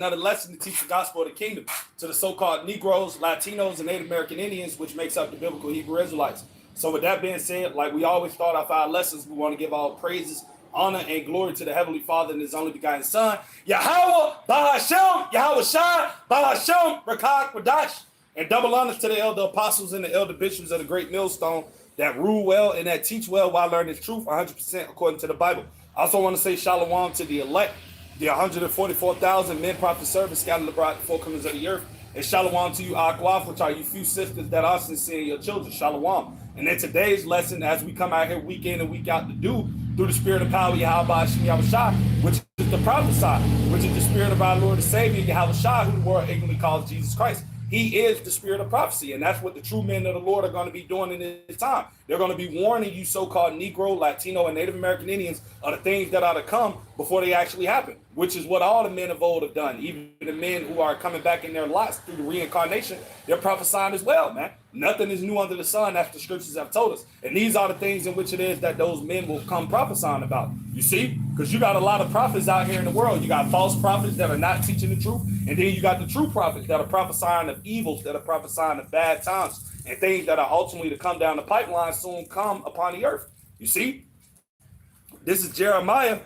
another lesson to teach the gospel of the kingdom to the so-called Negroes, Latinos, and Native American Indians, which makes up the biblical Hebrew Israelites. So with that being said, like we always start off our lessons, we want to give all praises, honor, and glory to the Heavenly Father and His only begotten Son, Yahweh, Bahashem, Yahweh Shai, Bahashem, Rakak, Wadash, and double honors to the elder apostles and the elder bishops of the great millstone that rule well and that teach well while learning truth 100% according to the Bible. I also want to say shalom to the elect, the 144,000 men, prophets, servants scattered abroad the four corners of the earth. And shalom to you, Akwaf, which are you few sisters that are sincere, your children. Shalom. And in today's lesson, as we come out here week in and week out to do, through the spirit of power, Yahweh Hashem Yahweh Shai, which is the prophesy, which is the spirit of our Lord and Savior, Yahweh Shai, who the world ignorantly calls Jesus Christ. He is the spirit of prophecy, and that's what the true men of the Lord are going to be doing in this time. They're going to be warning you so-called Negro, Latino, and Native American Indians of the things that are to come before they actually happen, which is what all the men of old have done. Even the men who are coming back in their lots through the reincarnation, they're prophesying as well, man. Nothing is new under the sun, as the scriptures have told us. And these are the things in which it is that those men will come prophesying about. You see? Because you got a lot of prophets out here in the world. You got false prophets that are not teaching the truth. And then you got the true prophets that are prophesying of evils, that are prophesying of bad times, and things that are ultimately to come down the pipeline soon come upon the earth. You see? This is Jeremiah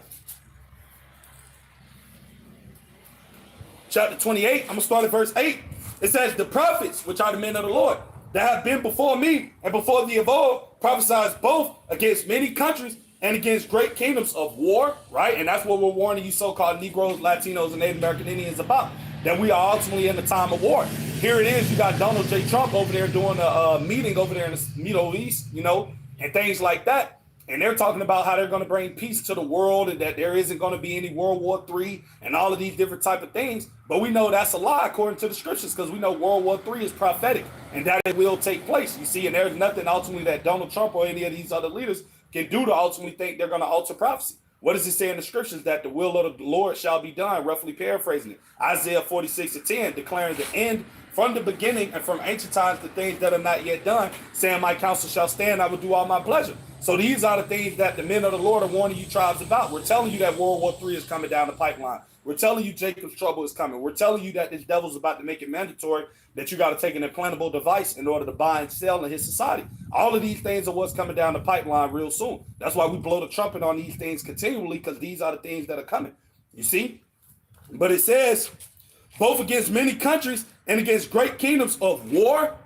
chapter 28. I'm going to start at verse 8. It says, the prophets, which are the men of the Lord, that have been before me and before thee of old, prophesies both against many countries and against great kingdoms of war, right? And that's what we're warning you so-called Negroes, Latinos, and Native American Indians about, that we are ultimately in the time of war. Here it is, you got Donald J. Trump over there doing a meeting over there in the Middle East, you know, and things like that. And they're talking about how they're going to bring peace to the world and that there isn't going to be any World War III and all of these different type of things. But we know that's a lie according to the scriptures, because we know World War III is prophetic and that it will take place. You see, and there's nothing ultimately that Donald Trump or any of these other leaders can do to ultimately think they're going to alter prophecy. What does it say in the scriptures? That the will of the Lord shall be done, roughly paraphrasing it. Isaiah 46:10, declaring the end from the beginning and from ancient times the things that are not yet done, saying my counsel shall stand, I will do all my pleasure. So these are the things that the men of the Lord are warning you tribes about. We're telling you that World War III is coming down the pipeline. We're telling you Jacob's trouble is coming. We're telling you that this devil's about to make it mandatory that you got to take an implantable device in order to buy and sell in his society. All of these things are what's coming down the pipeline real soon. That's why we blow the trumpet on these things continually, because these are the things that are coming. You see? But it says, both against many countries and against great kingdoms of war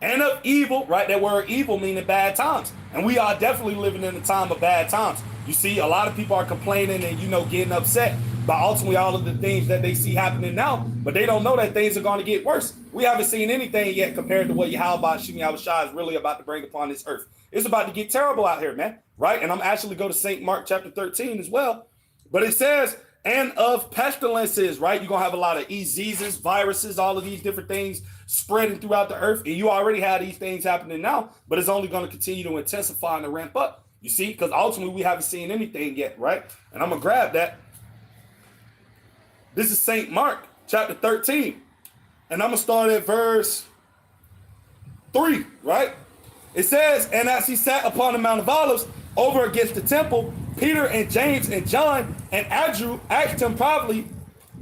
and of evil, right? That word evil meaning bad times. And we are definitely living in a time of bad times. You see, a lot of people are complaining and, you know, getting upset by ultimately all of the things that they see happening now, but they don't know that things are going to get worse. We haven't seen anything yet compared to what Yahweh Hashem Yahweh Shai is really about to bring upon this earth. It's about to get terrible out here, man, right? And I'm actually go to St. Mark chapter 13 as well. But it says, and of pestilences, right? You're going to have a lot of diseases, viruses, all of these different things spreading throughout the earth. And you already have these things happening now, but it's only going to continue to intensify and to ramp up. You see, because ultimately we haven't seen anything yet, right? And I'm going to grab that. This is St. Mark chapter 13. And I'm going to start at verse 3, right? It says, and as he sat upon the Mount of Olives over against the temple, Peter and James and John and Andrew asked him privately,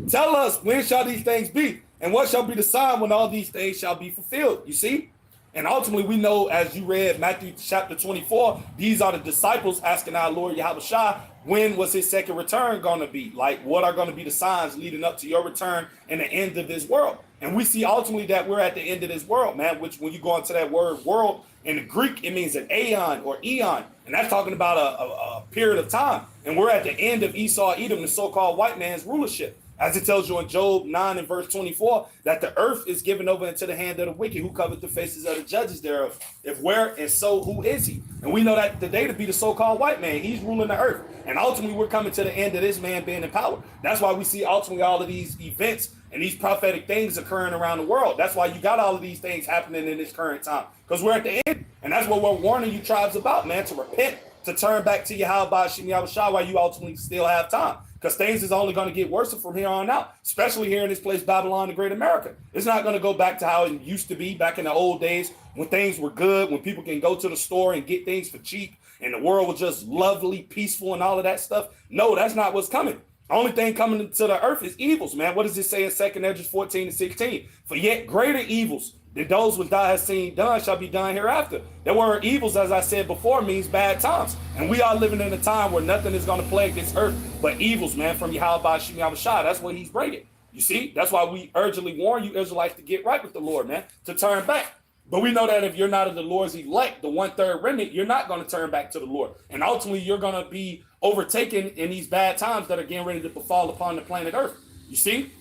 tell us, when shall these things be? And what shall be the sign when all these things shall be fulfilled? You see? And ultimately, we know, as you read Matthew chapter 24, these are the disciples asking our Lord Yahweh Shai, when was his second return going to be? Like, what are going to be the signs leading up to your return and the end of this world? And we see ultimately that we're at the end of this world, man, which when you go into that word world, in the Greek, it means an aeon or eon. And that's talking about a period of time. And we're at the end of Esau, Edom, the so-called white man's rulership. As it tells you in Job 9 and verse 24, that the earth is given over into the hand of the wicked, who covered the faces of the judges thereof. If where and so, who is he? And we know that today to be the so-called white man. He's ruling the earth. And ultimately, we're coming to the end of this man being in power. That's why we see ultimately all of these events and these prophetic things occurring around the world. That's why you got all of these things happening in this current time, because we're at the end. And that's what we're warning you tribes about, man, to repent, to turn back to Yahweh Hashem Yahweh Shai while you ultimately still have time. Because things is only going to get worse from here on out, especially here in this place, Babylon, the Great America. It's not going to go back to how it used to be back in the old days when things were good, when people can go to the store and get things for cheap and the world was just lovely, peaceful and all of that stuff. No, that's not what's coming. Only thing coming into the earth is evils, man. What does it say in 2 Hedges 14 and 16? For yet greater evils than those which thou hast seen done shall be done hereafter. The word evils, as I said before, means bad times. And we are living in a time where nothing is going to plague this earth but evils, man, from Yahweh Shem Yahushua. That's what he's bringing. You see, that's why we urgently warn you Israelites to get right with the Lord, man, to turn back. But we know that if you're not of the Lord's elect, the 1/3 remnant, you're not going to turn back to the Lord. And ultimately, you're going to be overtaken in these bad times that are getting ready to befall upon the planet Earth. You see?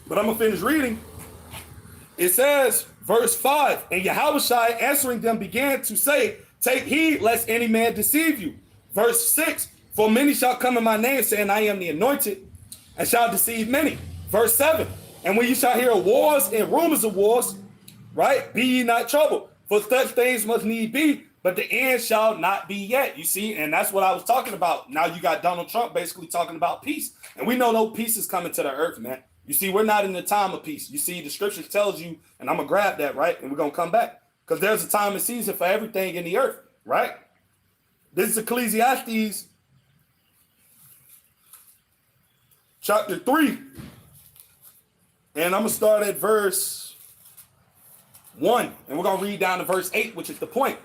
But I'm going to finish reading. It says, verse 5, and Yahushua answering them began to say, take heed lest any man deceive you. Verse 6, for many shall come in my name, saying, I am the anointed, and shall deceive many. Verse 7, and when you shall hear wars and rumors of wars, right, be ye not troubled, for such things must need be, but the end shall not be yet. You see, and that's what I was talking about. Now you got Donald Trump basically talking about peace, and we know no peace is coming to the earth, man. You see, we're not in the time of peace. You see, the scripture tells you, and I'm going to grab that, right? And we're going to come back. Because there's a time and season for everything in the earth, right? This is Ecclesiastes chapter 3. And I'm going to start at verse 1. And we're going to read down to verse 8, which is the point.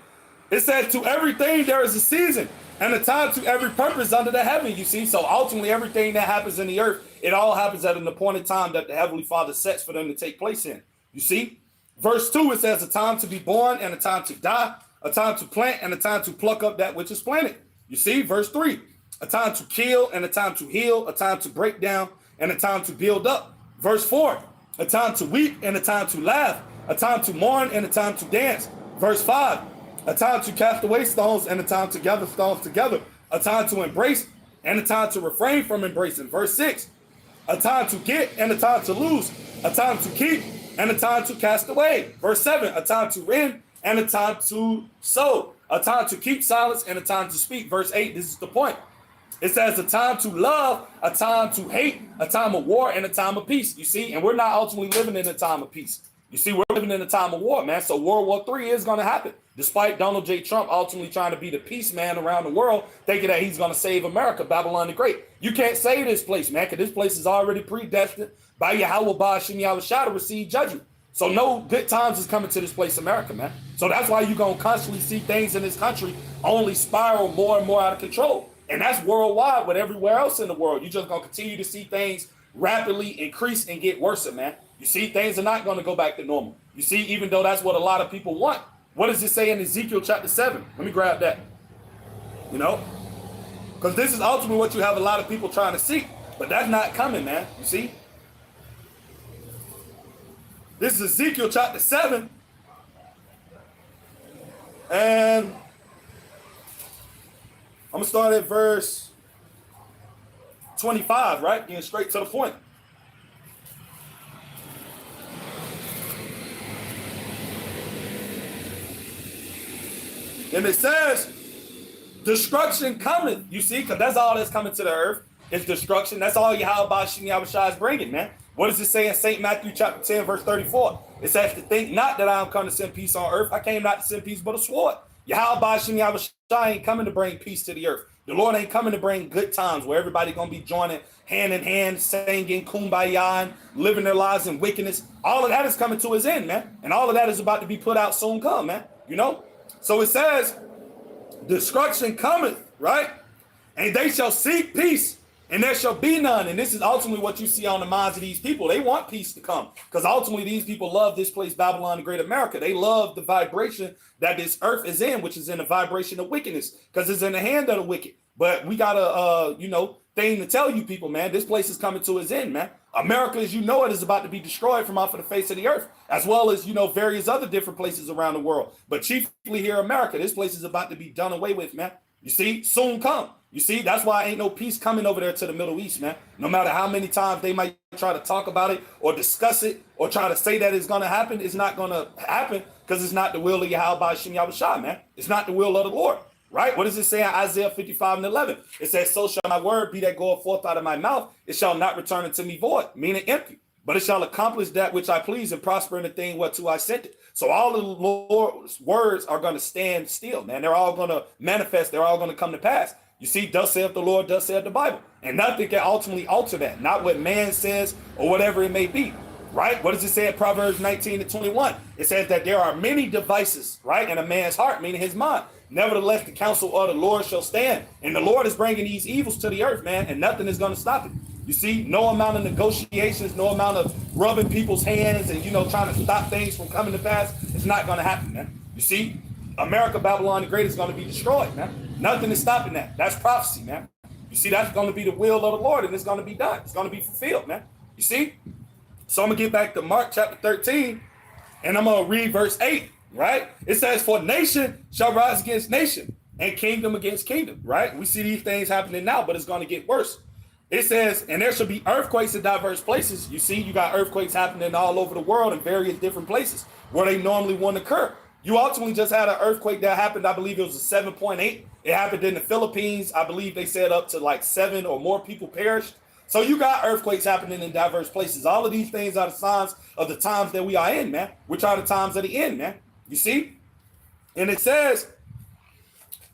It says, to everything there is a season and a time to every purpose under the heaven, you see. So ultimately, everything that happens in the earth, it all happens at an appointed time that the Heavenly Father sets for them to take place in. You see? Verse 2, it says, a time to be born and a time to die, a time to plant and a time to pluck up that which is planted. You see? Verse 3, a time to kill and a time to heal, a time to break down and a time to build up. Verse 4, a time to weep and a time to laugh, a time to mourn and a time to dance. Verse 5, a time to cast away stones and a time to gather stones together, a time to embrace and a time to refrain from embracing. Verse 6, a time to get and a time to lose, a time to keep and a time to cast away. Verse 7, a time to rend and a time to sow, a time to keep silence and a time to speak. Verse 8, this is the point. It says a time to love, a time to hate, a time of war, and a time of peace. You see, and we're not ultimately living in a time of peace. You see, we're living in a time of war, man. So World War III is going to happen. Despite Donald J. Trump ultimately trying to be the peace man around the world, thinking that he's going to save America, Babylon the Great. You can't save this place, man, because this place is already predestined by Yahweh Shem Yahushua to receive judgment. So no good times is coming to this place, America, man. So that's why you're going to constantly see things in this country only spiral more and more out of control. And that's worldwide with everywhere else in the world. You're just going to continue to see things rapidly increase and get worse, man. You see, things are not going to go back to normal. You see, even though that's what a lot of people want. What does it say in Ezekiel chapter 7? Let me grab that. You know? Because this is ultimately what you have a lot of people trying to seek. But that's not coming, man. You see? This is Ezekiel chapter 7. And I'm going to start at verse 25, right? Getting straight to the point. And it says, destruction cometh. You see, because that's all that's coming to the earth is destruction. That's all Yahweh Shem Yahushua is bringing, man. What does it say in St. Matthew chapter 10, verse 34? It says to think not that I am come to send peace on earth. I came not to send peace, but a sword. Yahweh Shem Yahushua ain't coming to bring peace to the earth. The Lord ain't coming to bring good times where everybody going to be joining hand in hand, singing kumbaya and living their lives in wickedness. All of that is coming to his end, man. And all of that is about to be put out soon come, man. You know? So it says, destruction cometh, right? And they shall seek peace, and there shall be none. And this is ultimately what you see on the minds of these people. They want peace to come, because ultimately these people love this place, Babylon, the Great America. They love the vibration that this earth is in, which is in the vibration of wickedness, because it's in the hand of the wicked. But we got a, thing to tell you people, man. This place is coming to its end, man. America, as you know it, is about to be destroyed from off of the face of the earth, as well as, various other different places around the world. But chiefly here in America, this place is about to be done away with, man. You see, soon come. You see, that's why ain't no peace coming over there to the Middle East, man. No matter how many times they might try to talk about it or discuss it or try to say that it's going to happen, it's not going to happen, because it's not the will of Yahweh Shem Yahushua, man. It's not the will of the Lord. Right? What does it say in Isaiah 55 and 11? It says, so shall my word be that goeth forth out of my mouth. It shall not return unto me void, meaning empty, but it shall accomplish that which I please and prosper in the thing whereto I sent it. So all of the Lord's words are going to stand still, man. They're all going to manifest. They're all going to come to pass. You see, thus saith the Lord, thus saith the Bible. And nothing can ultimately alter that. Not what man says or whatever it may be. Right? What does it say in Proverbs 19:21? It says that there are many devices, right, in a man's heart, meaning his mind. Nevertheless, the counsel of the Lord shall stand. And the Lord is bringing these evils to the earth, man, and nothing is going to stop it. You see, no amount of negotiations, no amount of rubbing people's hands and, trying to stop things from coming to pass. It's not going to happen, man. You see, America, Babylon the Great is going to be destroyed, man. Nothing is stopping that. That's prophecy, man. You see, that's going to be the will of the Lord, and it's going to be done. It's going to be fulfilled, man. You see? So I'm going to get back to Mark chapter 13, and I'm going to read verse 8, right? It says, for nation shall rise against nation, and kingdom against kingdom, right? We see these things happening now, but it's going to get worse. It says, and there shall be earthquakes in diverse places. You see, you got earthquakes happening all over the world in various different places where they normally wouldn't occur. You ultimately just had an earthquake that happened, I believe it was a 7.8. It happened in the Philippines. I believe they said up to like 7 or more people perished. So you got earthquakes happening in diverse places. All of these things are the signs of the times that we are in, man. Which are the times of the end, man. You see? And it says,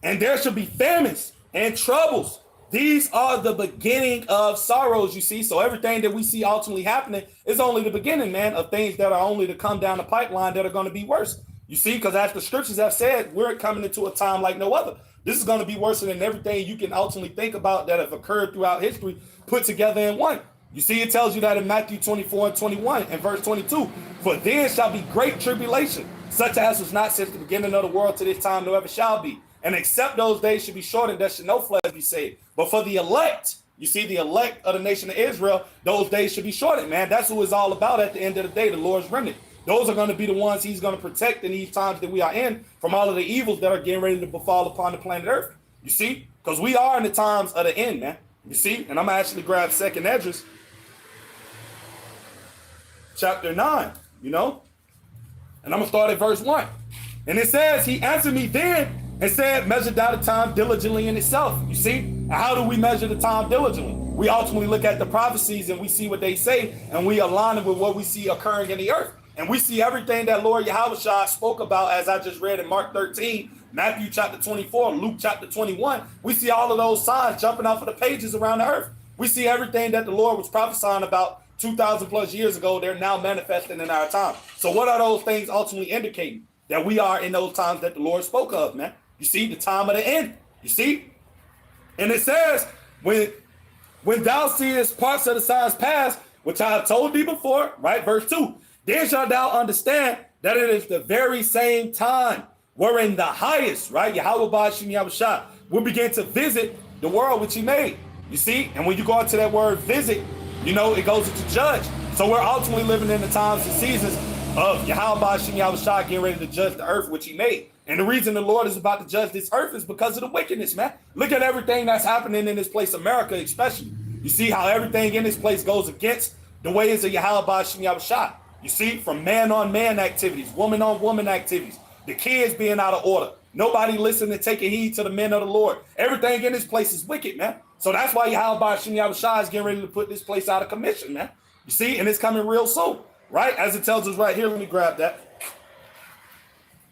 and there shall be famines and troubles. These are the beginning of sorrows, you see. So everything that we see ultimately happening is only the beginning, man, of things that are only to come down the pipeline that are going to be worse. You see, because as the scriptures have said, we're coming into a time like no other. This is going to be worse than everything you can ultimately think about that have occurred throughout history put together in one. You see, it tells you that in Matthew 24:21 and verse 22, for then shall be great tribulation, such as was not since the beginning of the world to this time, nor ever shall be. And except those days should be shortened, there should no flesh be saved. But for the elect, you see, the elect of the nation of Israel, those days should be shortened, man. That's what it's all about at the end of the day, the Lord's remnant. Those are going to be the ones he's going to protect in these times that we are in from all of the evils that are getting ready to befall upon the planet Earth. You see? Because we are in the times of the end, man. You see? And I'm going to actually grab 2nd Hedges, chapter 9, and I'm going to start at verse 1. And it says, he answered me then and said, measure thou the time diligently in itself. You see? And how do we measure the time diligently? We ultimately look at the prophecies and we see what they say, and we align it with what we see occurring in the earth. And we see everything that Lord Yahushua spoke about, as I just read in Mark 13, Matthew chapter 24, Luke chapter 21. We see all of those signs jumping off of the pages around the earth. We see everything that the Lord was prophesying about 2,000 plus years ago. They're now manifesting in our time. So what are those things ultimately indicating? That we are in those times that the Lord spoke of, man. You see, the time of the end. You see? And it says, when thou seest parts of the signs pass, which I have told thee before, right? Verse 2. Then shalt thou understand that it is the very same time wherein the highest, right, Yahweh Ba'ashim Yahushua, will begin to visit the world which he made. You see? And when you go into that word visit, it goes into judge. So we're ultimately living in the times and seasons of Yahweh Ba'ashim Yahushua getting ready to judge the earth which he made. And the reason the Lord is about to judge this earth is because of the wickedness, man. Look at everything that's happening in this place, America especially. You see how everything in this place goes against the ways of Yahweh Ba'ashim Yahushua. You see, from man-on-man activities, woman-on-woman activities, the kids being out of order, nobody listening and taking heed to the men of the Lord. Everything in this place is wicked, man. So that's why Yahweh Ba'ashim Yahushua is getting ready to put this place out of commission, man. You see, and it's coming real soon, right? As it tells us right here, let me grab that.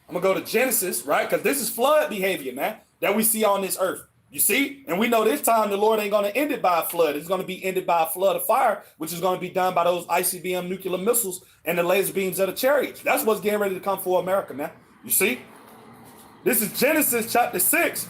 I'm going to go to Genesis, right? Because this is flood behavior, man, that we see on this earth. You see? And we know this time the Lord ain't going to end it by a flood. It's going to be ended by a flood of fire, which is going to be done by those ICBM nuclear missiles and the laser beams of the chariots. That's what's getting ready to come for America, man. You see? This is Genesis chapter 6.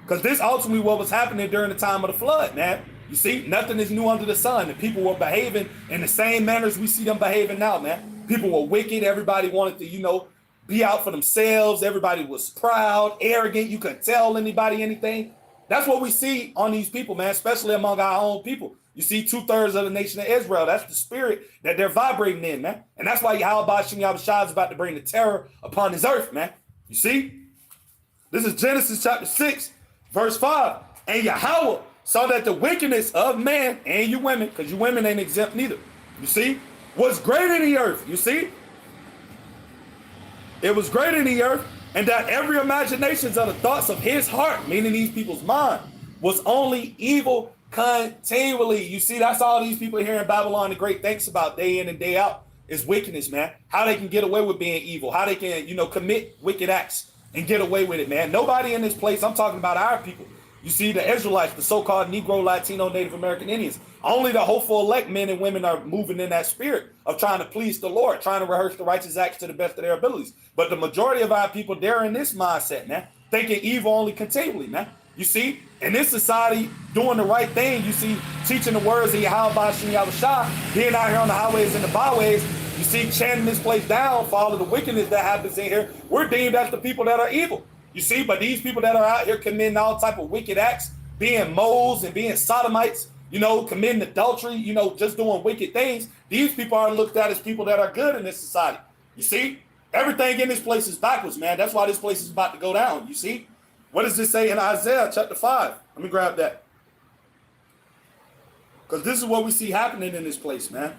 Because this ultimately what was happening during the time of the flood, man. You see? Nothing is new under the sun. And people were behaving in the same manners we see them behaving now, man. People were wicked. Everybody wanted to, be out for themselves. Everybody was proud, arrogant. You couldn't tell anybody anything. That's what we see on these people, man, especially among our own people. You see 2/3 of the nation of Israel. That's the spirit that they're vibrating in, man. And that's why Yahweh Ba'ashim Yahushua is about to bring the terror upon his earth, man. You see? This is Genesis chapter 6, verse 5. And Yahweh saw that the wickedness of man and you women, because you women ain't exempt neither, you see, was great in the earth. You see? It was great in the earth. And that every imagination of the thoughts of his heart, meaning these people's mind, was only evil continually. You see, that's all these people here in Babylon the Great thinks about day in and day out is wickedness, man. How they can get away with being evil, how they can, commit wicked acts and get away with it, man. Nobody in this place, I'm talking about our people, You see, the Israelites, the so-called Negro, Latino, Native American Indians, only the hopeful elect men and women are moving in that spirit of trying to please the Lord, trying to rehearse the righteous acts to the best of their abilities. But the majority of our people, they're in this mindset, man, thinking evil only continually, man. You see, in this society, doing the right thing, you see, teaching the words of Yahweh Shem Yahushua, being out here on the highways and the byways, you see, chanting this place down for all of the wickedness that happens in here, we're deemed as the people that are evil. You see, but these people that are out here committing all type of wicked acts, being moles and being sodomites, you know, committing adultery, you know, just doing wicked things, these people are looked at as people that are good in this society. You see, everything in this place is backwards, man. That's why this place is about to go down. You see, what does this say in Isaiah chapter 5? Let me grab that. Because this is what we see happening in this place, man.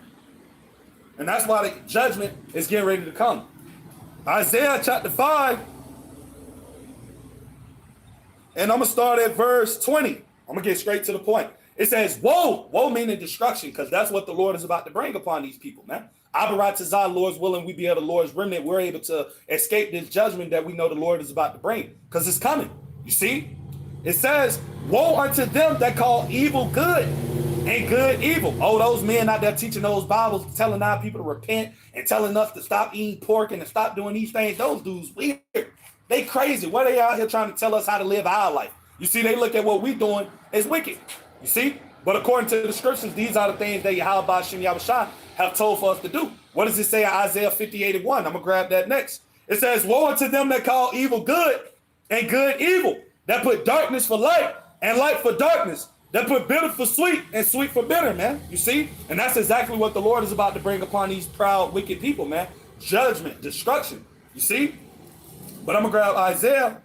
And that's why the judgment is getting ready to come. Isaiah chapter 5. And I'm going to start at verse 20. I'm going to get straight to the point. It says, woe, woe meaning destruction, because that's what the Lord is about to bring upon these people, man. Abarat Tazah, Lord's willing, we be able the Lord's remnant. We're able to escape this judgment that we know the Lord is about to bring, because it's coming. You see? It says, woe unto them that call evil good and good evil. Oh, those men out there teaching those Bibles, telling our people to repent and telling us to stop eating pork and to stop doing these things. Those dudes weird. They crazy. What are they out here trying to tell us how to live our life? You see, they look at what we doing as wicked. You see? But according to the scriptures, these are the things that Yahweh Shem Yahushua have told for us to do. What does it say in Isaiah 58:1? I'm going to grab that next. It says, woe unto them that call evil good and good evil, that put darkness for light and light for darkness, that put bitter for sweet and sweet for bitter, man. You see? And that's exactly what the Lord is about to bring upon these proud, wicked people, man. Judgment, destruction. You see? But I'm going to grab Isaiah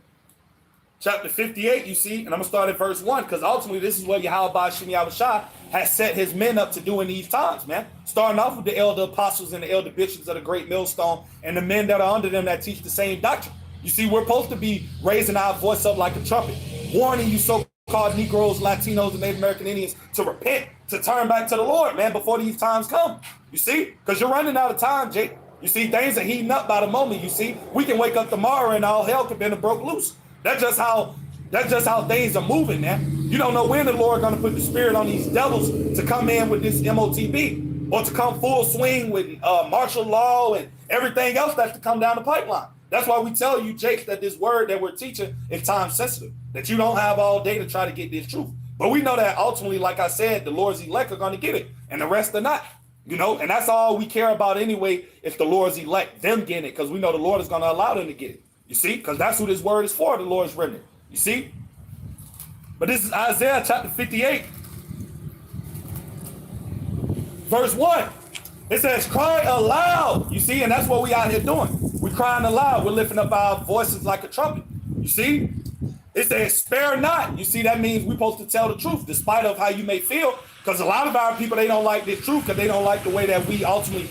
chapter 58, you see, and I'm going to start at verse 1, because ultimately this is what Yahweh Shem Yahushua has set his men up to do in these times, man. Starting off with the elder apostles and the elder bishops of the great millstone and the men that are under them that teach the same doctrine. You see, we're supposed to be raising our voice up like a trumpet, warning you so-called Negroes, Latinos, and Native American Indians to repent, to turn back to the Lord, man, before these times come. You see, because you're running out of time, Jake. You see, things are heating up by the moment. You see, we can wake up tomorrow and all hell could be broke loose. That's just how things are moving, man. You don't know when the Lord going to put the spirit on these devils to come in with this MOTB or to come full swing with martial law and everything else that's to come down the pipeline. That's why we tell you, Jake, that this word that we're teaching is time sensitive, that you don't have all day to try to get this truth. But we know that ultimately, like I said, the Lord's elect are going to get it and the rest are not. You know, and that's all we care about anyway, if the Lord's elect, them getting it, because we know the Lord is going to allow them to get it. You see, because that's who this word is for, the Lord's remnant. You see? But this is Isaiah chapter 58, verse 1. It says, cry aloud. You see, and that's what we out here doing. We're crying aloud. We're lifting up our voices like a trumpet. You see? It says, spare not. You see, that means we're supposed to tell the truth, despite of how you may feel. Because a lot of our people, they don't like this truth because they don't like the way that we ultimately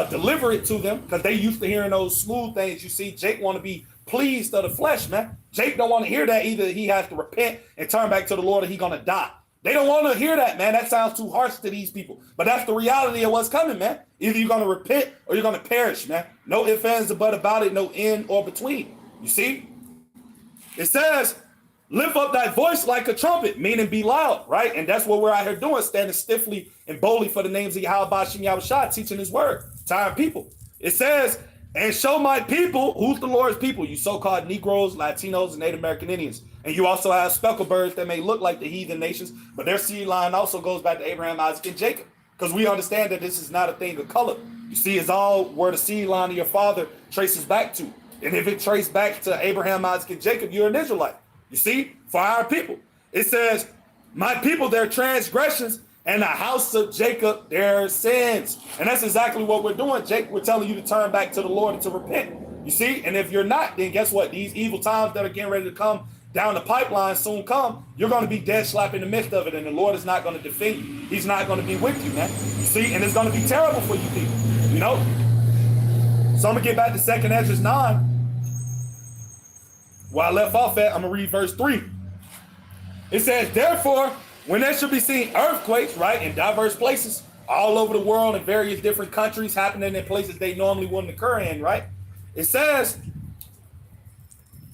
deliver it to them, because they used to hearing those smooth things. You see, Jake want to be pleased of the flesh, man. Jake don't want to hear that either. He has to repent and turn back to the Lord or he going to die. They don't want to hear that, man. That sounds too harsh to these people. But that's the reality of what's coming, man. Either you're going to repent or you're going to perish, man. No ifs, ands, or but about it, no in or between. You see? It says, lift up thy voice like a trumpet, meaning be loud, right? And that's what we're out here doing, standing stiffly and boldly for the names of Yahweh Shem Yahushua, teaching his word to our people. It says, and show my people, who's the Lord's people? You so-called Negroes, Latinos, and Native American Indians. And you also have speckled birds that may look like the heathen nations, but their seed line also goes back to Abraham, Isaac, and Jacob. Because we understand that this is not a thing of color. You see, it's all where the seed line of your father traces back to. And if it traced back to Abraham, Isaac, and Jacob, you're an Israelite. You see, for our people, it says, my people, their transgressions, and the house of Jacob, their sins. And that's exactly what we're doing, Jake. We're telling you to turn back to the Lord and to repent. You see, and if you're not, then guess what? These evil times that are getting ready to come down the pipeline soon come, you're going to be dead slap in the midst of it, and the Lord is not going to defend you. He's not going to be with you, man. You see, and it's going to be terrible for you people, you know? So I'm going to get back to 2nd Hedges 9. Where I left off at, I'm going to read verse 3. It says, therefore, when there shall be seen earthquakes, right, in diverse places, all over the world, in various different countries, happening in places they normally wouldn't occur in, right? It says,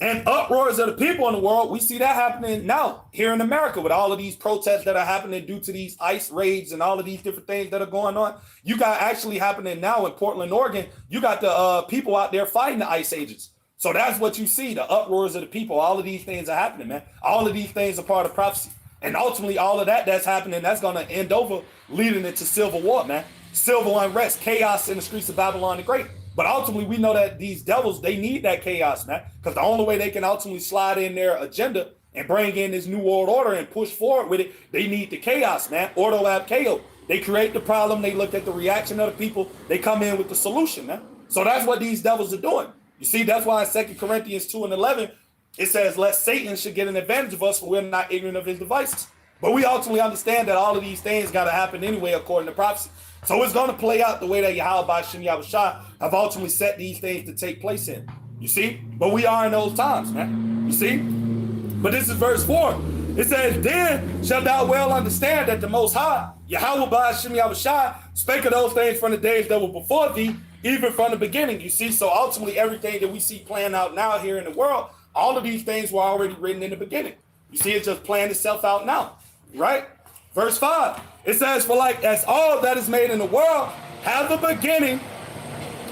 And uproars of the people in the world, we see that happening now here in America with all of these protests that are happening due to these ICE raids and all of these different things that are going on. You got actually happening now in Portland, Oregon. You got the people out there fighting the ICE agents. So that's what you see, the uproars of the people. All of these things are happening, man. All of these things are part of prophecy. And ultimately, all of that's happening, that's going to end over leading into civil war, man. Civil unrest, chaos in the streets of Babylon the Great. But ultimately, we know that these devils, they need that chaos, man, because the only way they can ultimately slide in their agenda and bring in this new world order and push forward with it, they need the chaos, man. Ordo ab chaos. They create the problem. They look at the reaction of the people. They come in with the solution, man. So that's what these devils are doing. You see, that's why in 2 Corinthians 2:11, it says, lest Satan should get an advantage of us, for we're not ignorant of his devices. But we ultimately understand that all of these things got to happen anyway, according to prophecy. So it's going to play out the way that Yahweh Shem Yahushua have ultimately set these things to take place in. You see? But we are in those times, man. You see? But this is verse 4. It says, then shalt thou well understand that the Most High, Yahweh Shem Yahushua, spake of those things from the days that were before thee, even from the beginning. You see? So ultimately, everything that we see playing out now here in the world, all of these things were already written in the beginning. You see it just playing itself out now, right? Verse 5, it says, for like as all that is made in the world have a beginning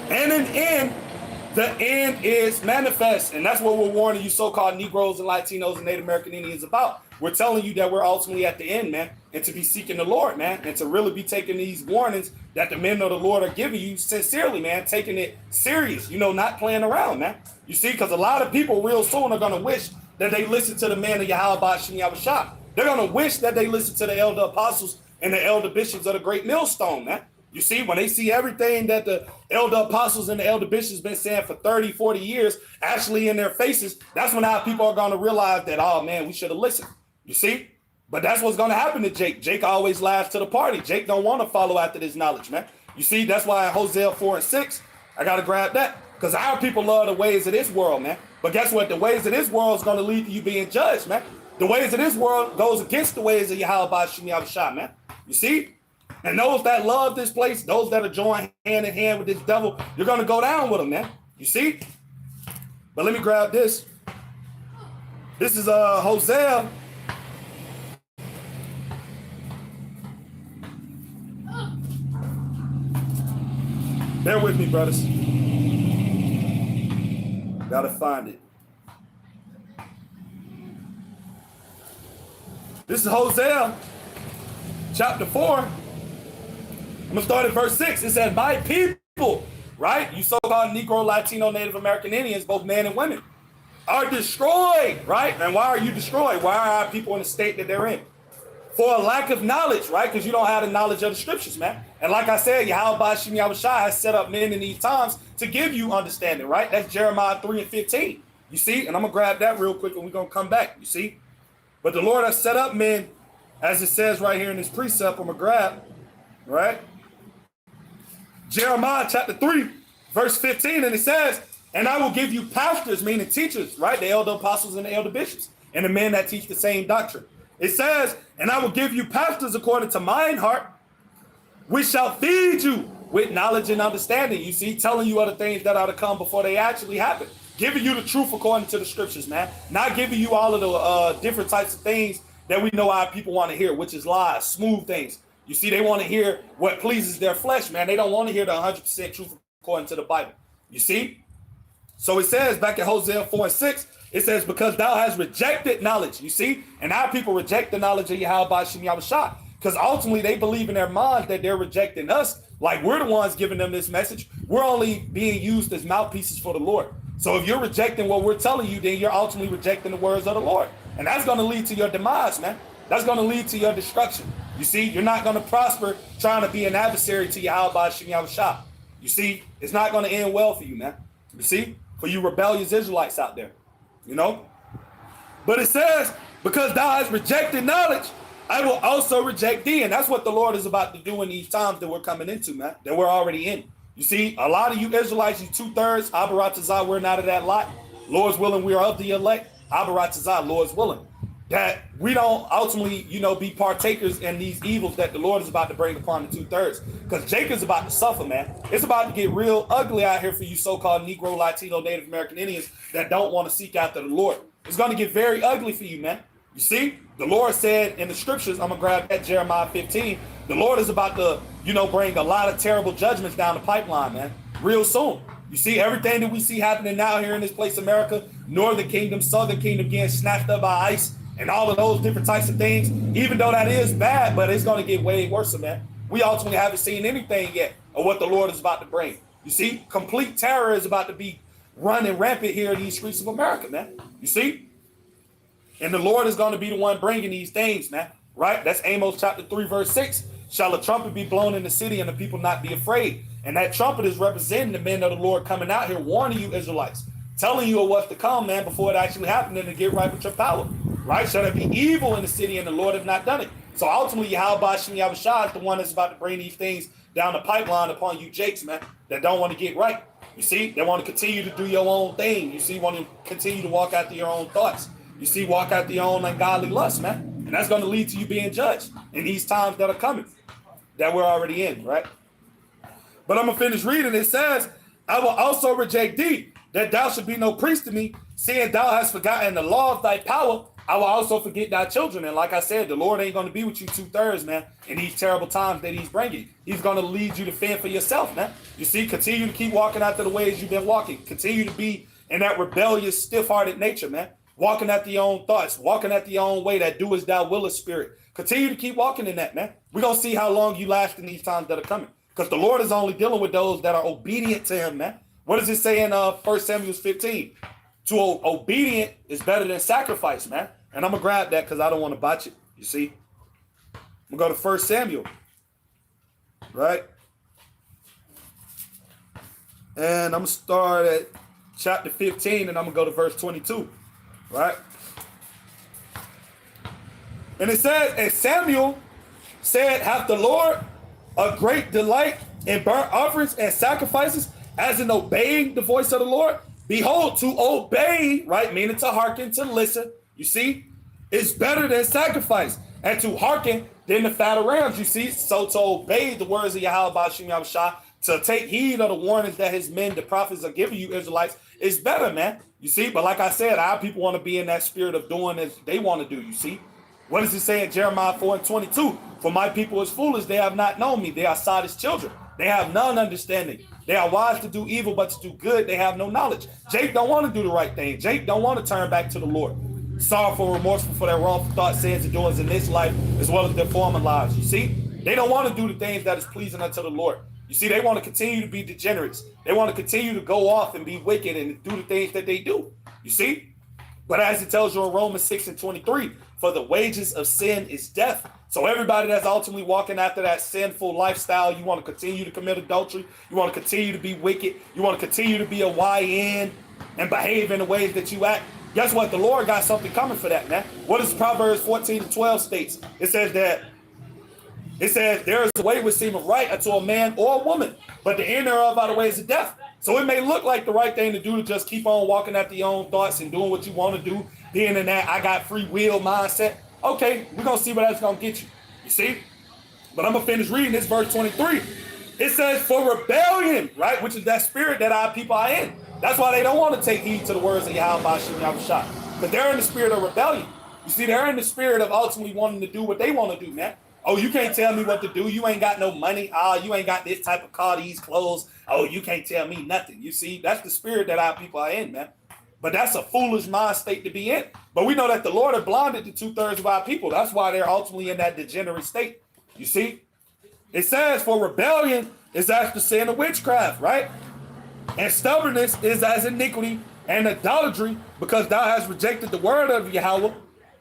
and an end, the end is manifest. And that's what we're warning you so-called Negroes and Latinos and Native American Indians about. We're telling you that we're ultimately at the end, man, and to be seeking the Lord, man, and to really be taking these warnings that the men of the Lord are giving you sincerely, man, taking it serious, you know, not playing around, man. You see, because a lot of people real soon are going to wish that they listen to the man of Yahweh Shem Yahushua. They're going to wish that they listen to the elder apostles and the elder bishops of the great millstone, man. You see, when they see everything that the elder apostles and the elder bishops been saying for 30, 40 years actually in their faces, that's when our people are going to realize that, oh, man, we should have listened. You see? But that's what's going to happen to Jake. Jake always laughs to the party. Jake don't want to follow after this knowledge, man. You see, that's why in Hosea 4:6, I got to grab that. Because our people love the ways of this world, man. But guess what? The ways of this world is going to lead to you being judged, man. The ways of this world goes against the ways of Yahweh Shem Yahushua, man. You see? And those that love this place, those that are joined hand in hand with this devil, you're going to go down with them, man. You see? But let me grab this. This is Hosea. Bear with me, brothers. Gotta find it. This is Hosea, chapter 4. I'm going to start at verse 6. It says, my people, right? You so-called Negro, Latino, Native American Indians, both men and women, are destroyed, right? And why are you destroyed? Why are our people in the state that they're in? For a lack of knowledge, right? Because you don't have the knowledge of the scriptures, man. And like I said, Yahweh Shem Yahushua has set up men in these times to give you understanding, right? That's Jeremiah 3:15. You see? And I'm going to grab that real quick and we're going to come back. You see? But the Lord has set up men, as it says right here in this precept, I'm going to grab, right? Jeremiah chapter 3, verse 15, and it says, and I will give you pastors, meaning teachers, right? The elder apostles and the elder bishops, and the men that teach the same doctrine. It says, and I will give you pastors according to mine heart, which shall feed you with knowledge and understanding. You see, telling you other things that are to come before they actually happen. Giving you the truth according to the scriptures, man. Not giving you all of the different types of things that we know our people want to hear, which is lies, smooth things. You see, they want to hear what pleases their flesh, man. They don't want to hear the 100% truth according to the Bible. You see? So it says back in Hosea 4:6, it says, because thou hast rejected knowledge. You see? And our people reject the knowledge of Yahweh Shem Yahushua. Because ultimately they believe in their minds that they're rejecting us. Like we're the ones giving them this message. We're only being used as mouthpieces for the Lord. So if you're rejecting what we're telling you, then you're ultimately rejecting the words of the Lord. And that's going to lead to your demise, man. That's going to lead to your destruction. You see, you're not going to prosper trying to be an adversary to Yahweh Shem Yahushua. You see, it's not going to end well for you, man. You see, for you rebellious Israelites out there, you know. But it says, because thou hast rejected knowledge, I will also reject thee. And that's what the Lord is about to do in these times that we're coming into, man, that we're already in. You see, a lot of you Israelites, you 2/3, Abaratazah, we're not of that lot. Lord's willing, we are of the elect. Abaratazah, Lord's willing. that we don't ultimately, be partakers in these evils that the Lord is about to bring upon the 2/3. Because Jacob's about to suffer, man. It's about to get real ugly out here for you so-called Negro, Latino, Native American Indians that don't want to seek after the Lord. It's going to get very ugly for you, man. You see, the Lord said in the scriptures, I'm going to grab that Jeremiah 15, the Lord is about to, bring a lot of terrible judgments down the pipeline, man, real soon. You see, everything that we see happening now here in this place, America, Northern Kingdom, Southern Kingdom getting snatched up by ICE, and all of those different types of things, even though that is bad, but it's going to get way worse, man. We ultimately haven't seen anything yet of what the Lord is about to bring. You see, complete terror is about to be running rampant here in these streets of America, man. You see? And the Lord is going to be the one bringing these things, man. Right? That's Amos chapter 3, verse 6. Shall a trumpet be blown in the city and the people not be afraid? And that trumpet is representing the men of the Lord coming out here, warning you Israelites, telling you of what's to come, man, before it actually happened, and to get right with your power. Right? Shall there be evil in the city and the Lord have not done it? So ultimately, Yahweh Shem Yahushua is the one that's about to bring these things down the pipeline upon you jakes, man, that don't want to get right. You see, they want to continue to do your own thing. You see, want to continue to walk after your own thoughts. You see, walk after your own ungodly lust, man. And that's going to lead to you being judged in these times that are coming, that we're already in, right? But I'm going to finish reading. It says, I will also reject thee, that thou should be no priest to me, seeing thou hast forgotten the law of thy power. I will also forget thy children. And like I said, the Lord ain't going to be with you 2/3, man, in these terrible times that he's bringing. He's going to lead you to fend for yourself, man. You see, continue to keep walking after the ways you've been walking. Continue to be in that rebellious, stiff-hearted nature, man. Walking after your own thoughts, walking after your own way, that do as thou willest spirit. Continue to keep walking in that, man. We're going to see how long you last in these times that are coming. Because the Lord is only dealing with those that are obedient to him, man. What does it say in 1 Samuel 15? To obedient is better than sacrifice, man. And I'm going to grab that because I don't want to botch it. You see? I'm going to go to 1 Samuel. Right? And I'm going to start at chapter 15 and I'm going to go to verse 22. Right? And it says, and Samuel said, hath the Lord a great delight in burnt offerings and sacrifices, as in obeying the voice of the Lord? Behold, to obey, right, meaning to hearken, to listen, you see, is better than sacrifice, and to hearken than the fat of rams, you see. So to obey the words of Yahweh Shem Yahushua, to take heed of the warnings that his men, the prophets, are giving you Israelites, is better, man. You see, but like I said, our people want to be in that spirit of doing as they want to do, you see. What does it say in Jeremiah 4:22? For my people is foolish, they have not known me. They are Sodom's children. They have none understanding. They are wise to do evil, but to do good, they have no knowledge. Jake don't want to do the right thing. Jake don't want to turn back to the Lord. Sorrowful, remorseful for their wrongful thoughts, sins, and doings in this life, as well as their former lives. You see, they don't want to do the things that is pleasing unto the Lord. You see, they want to continue to be degenerates. They want to continue to go off and be wicked and do the things that they do. You see? But as it tells you in Romans 6:23, for the wages of sin is death. So everybody that's ultimately walking after that sinful lifestyle, you want to continue to commit adultery, you want to continue to be wicked, you want to continue to be a YN and behave in the ways that you act. Guess what? The Lord got something coming for that, man. What does Proverbs 14:12 states? It says there is a way which seemeth right unto a man or a woman, but the end thereof are the ways of death. So it may look like the right thing to do to just keep on walking after your own thoughts and doing what you want to do, being in that I got free will mindset. Okay, we're going to see what that's going to get you. You see? But I'm going to finish reading this verse 23. It says, for rebellion, right, which is that spirit that our people are in. That's why they don't want to take heed to the words of Yahweh Shem Yahushua. But they're in the spirit of rebellion. You see, they're in the spirit of ultimately wanting to do what they want to do, man. Oh, you can't tell me what to do. You ain't got no money. You ain't got this type of car, these clothes. Oh, you can't tell me nothing. You see, that's the spirit that our people are in, man. But that's a foolish mind state to be in. But we know that the Lord has blinded the 2/3 of our people. That's why they're ultimately in that degenerate state. You see? It says, for rebellion is as the sin of witchcraft, right? And stubbornness is as iniquity and idolatry, because thou hast rejected the word of Yahweh.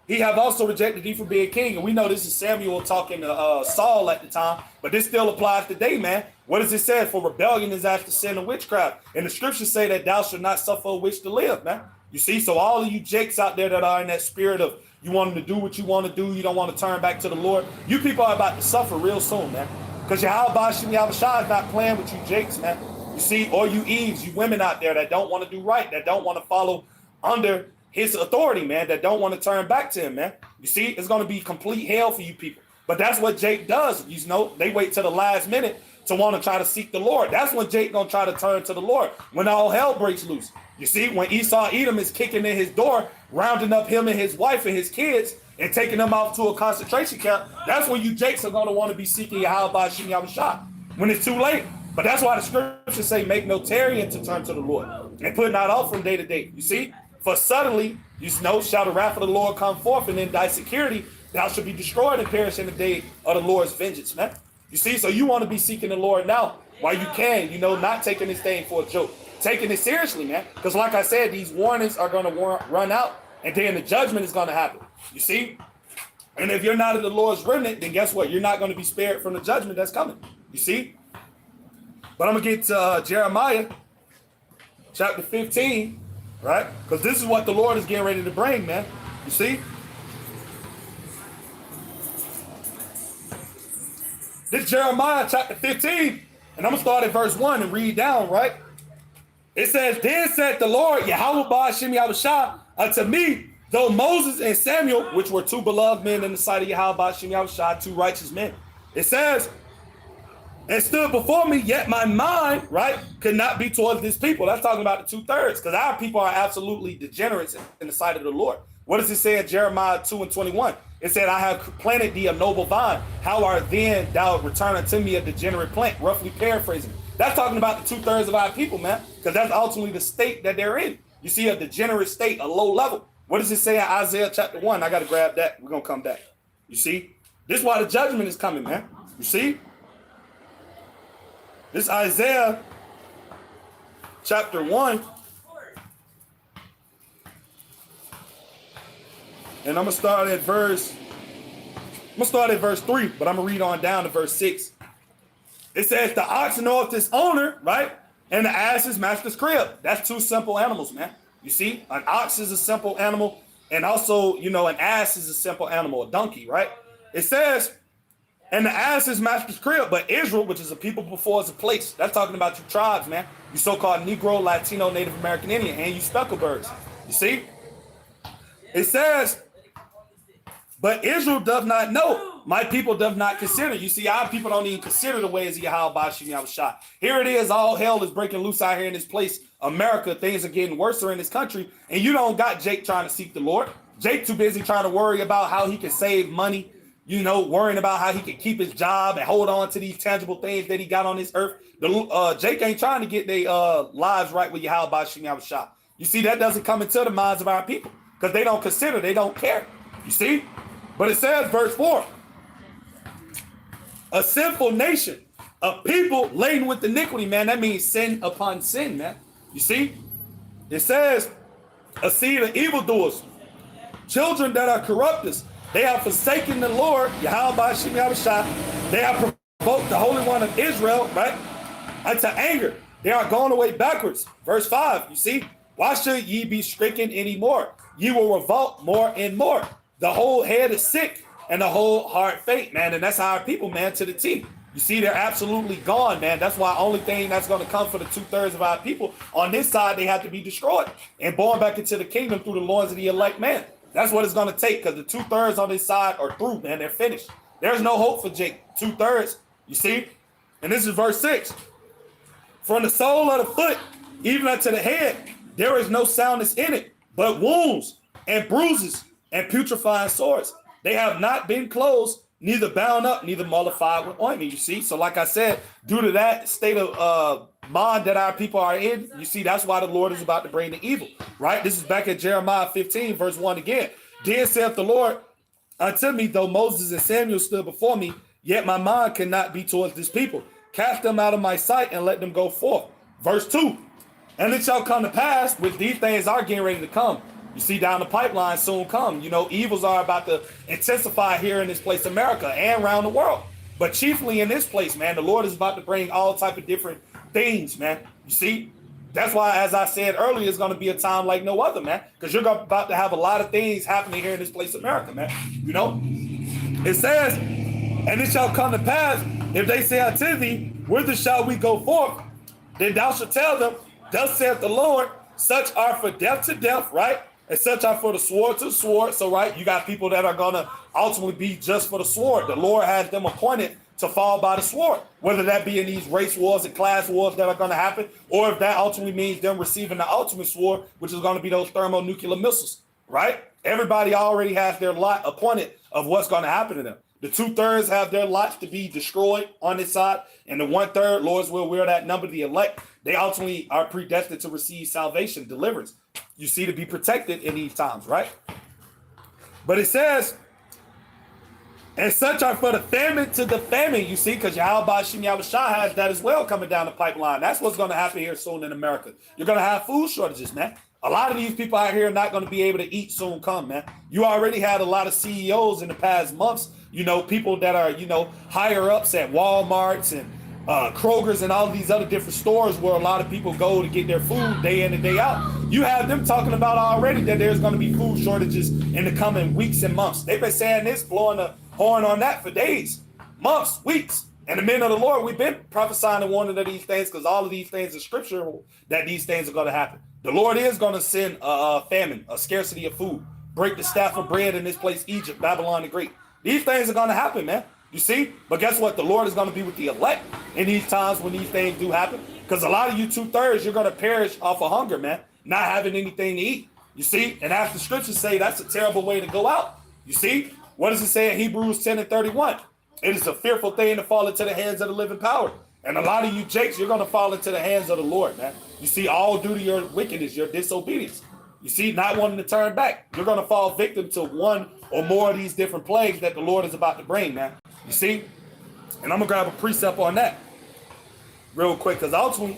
He have also rejected thee from being king. And we know this is Samuel talking to Saul at the time, but this still applies today, man. What does it say? For rebellion is as the sin of witchcraft. And the scriptures say that thou shalt not suffer a witch to live, man. You see, so all of you jakes out there that are in that spirit of you wanting to do what you want to do, you don't want to turn back to the Lord, you people are about to suffer real soon, man. Because Yahweh Shem Yahushua is not playing with you jakes, man. You see, or you Eves, you women out there that don't want to do right, that don't want to follow under his authority, man, that don't want to turn back to him, man. You see, it's going to be complete hell for you people. But that's what Jake does. You know, they wait till the last minute to want to try to seek the Lord. That's when Jake going to try to turn to the Lord, when all hell breaks loose. You see, when Esau Edom is kicking in his door, rounding up him and his wife and his kids and taking them off to a concentration camp, that's when you Jakes are going to want to be seeking Yahweh Shem Yahushua when it's too late. But that's why the scriptures say, make no tarrying to turn to the Lord and put not off from day to day. You see, for suddenly, you know, shall the wrath of the Lord come forth, and in thy security thou shalt be destroyed and perish in the day of the Lord's vengeance, man. You see, so you want to be seeking the Lord now while you can, you know, not taking this thing for a joke, taking it seriously, man. Because like I said, these warnings are going to run out, and then the judgment is going to happen. You see? And if you're not in the Lord's remnant, then guess what? You're not going to be spared from the judgment that's coming. You see? But I'm going to get to Jeremiah chapter 15, right? Because this is what the Lord is getting ready to bring, man. You see? This is Jeremiah chapter 15, and I'm going to start at verse 1 and read down, right? It says, then said the Lord, Yahweh Shem Yahushua, unto me, though Moses and Samuel, which were two beloved men in the sight of Yahweh Shem Yahushua, two righteous men. It says, and stood before me, yet my mind, right, could not be towards this people. That's talking about the 2/3, because our people are absolutely degenerates in the sight of the Lord. What does it say in Jeremiah 2:21? It said, I have planted thee a noble vine. How art then thou return unto me a degenerate plant? Roughly paraphrasing. That's talking about the 2/3 of our people, man, because that's ultimately the state that they're in. You see, a degenerate state, a low level. What does it say in Isaiah chapter 1? I got to grab that. We're going to come back. You see, this is why the judgment is coming, man. You see? This Isaiah chapter 1. And I'm going to start at verse 3, but I'm going to read on down to verse 6. It says, the ox knoweth his owner, right? And the ass his master's crib. That's two simple animals, man. You see, an ox is a simple animal, and also, you know, an ass is a simple animal, a donkey, right? It says, and the ass is master's crib, but Israel, which is a people before is a place. That's talking about you tribes, man. You so-called Negro, Latino, Native American Indian, and you Stuckelbergs. You see? It says, but Israel does not know. My people does not consider. You see, our people don't even consider the ways of Yahweh Shem Yahushua. Here it is. All hell is breaking loose out here in this place. America, things are getting worse in this country. And you don't got Jake trying to seek the Lord. Jake too busy trying to worry about how he can save money. You know, worrying about how he can keep his job and hold on to these tangible things that he got on this earth. Jake ain't trying to get their lives right with Yahweh Shem Yahushua. You see, that doesn't come into the minds of our people because they don't consider, they don't care. You see? But it says, verse 4, a sinful nation, a people laden with iniquity, man. That means sin upon sin, man. You see? It says, a seed of evildoers, children that are corrupters. They have forsaken the Lord, Yahweh Shem Yahushua. They have provoked the Holy One of Israel, right? Unto anger. They are going away backwards. Verse 5, you see? Why should ye be stricken anymore? Ye will revolt more and more. The whole head is sick and the whole heart faint, man. And that's our people, man, to the T. You see, they're absolutely gone, man. That's why only thing that's going to come for the 2/3 of our people on this side, they have to be destroyed and born back into the kingdom through the loins of the elect man. That's what it's going to take, because the 2/3 on this side are through, man. They're finished. There's no hope for Jake. 2/3, you see? And this is verse 6. From the sole of the foot, even unto the head, there is no soundness in it, but wounds and bruises and putrefying sores. They have not been closed, neither bound up, neither mollified with ointment, you see? So like I said, due to that state of mind that our people are in, you see, that's why the Lord is about to bring the evil, right? This is back at Jeremiah 15, verse 1 again. Then saith the Lord unto me, though Moses and Samuel stood before me, yet my mind cannot be towards this people. Cast them out of my sight and let them go forth. Verse 2, and it shall come to pass, which these things are getting ready to come. You see, down the pipeline soon come. You know, evils are about to intensify here in this place, America, and around the world. But chiefly in this place, man, the Lord is about to bring all type of different things, man. You see, that's why, as I said earlier, it's going to be a time like no other, man, because you're about to have a lot of things happening here in this place, America, man. You know, it says, and it shall come to pass, if they say unto thee, whither shall we go forth? Then thou shalt tell them, thus saith the Lord, such are for death to death, right? And such are for the sword to the sword. So, right, you got people that are going to ultimately be just for the sword. The Lord has them appointed to fall by the sword, whether that be in these race wars and class wars that are going to happen, or if that ultimately means them receiving the ultimate sword, which is going to be those thermonuclear missiles, right? Everybody already has their lot appointed of what's going to happen to them. The 2/3 have their lots to be destroyed on this side, and the 1/3, Lord's will, we're that number, the elect, they ultimately are predestined to receive salvation, deliverance. You see, to be protected in these times, right? But it says, and such are for the famine to the famine, you see, because Yahweh Shem Yahushua has that as well coming down the pipeline. That's what's going to happen here soon in America. You're going to have food shortages, man. A lot of these people out here are not going to be able to eat soon come, man. You already had a lot of CEOs in the past months, people that are, higher ups at Walmarts and Kroger's and all these other different stores where a lot of people go to get their food day in and day out. You have them talking about already that there's going to be food shortages in the coming weeks and months. They've been saying this, blowing the horn on that for days, months, weeks. And the men of the Lord, we've been prophesying and warning of these things because all of these things in scripture that these things are going to happen. The Lord is going to send a famine, a scarcity of food, break the staff of bread in this place, Egypt, Babylon the Great. These things are going to happen, man. You see? But guess what? The Lord is going to be with the elect in these times when these things do happen. Because a lot of you 2/3, you're going to perish off of hunger, man, not having anything to eat. You see? And as the scriptures say, that's a terrible way to go out. You see? What does it say in Hebrews 10:31? It is a fearful thing to fall into the hands of the living power. And a lot of you jakes, you're going to fall into the hands of the Lord, man. You see, all due to your wickedness, your disobedience. You see, not wanting to turn back. You're going to fall victim to one or more of these different plagues that the Lord is about to bring, man. You see? And I'm going to grab a precept on that real quick, because ultimately,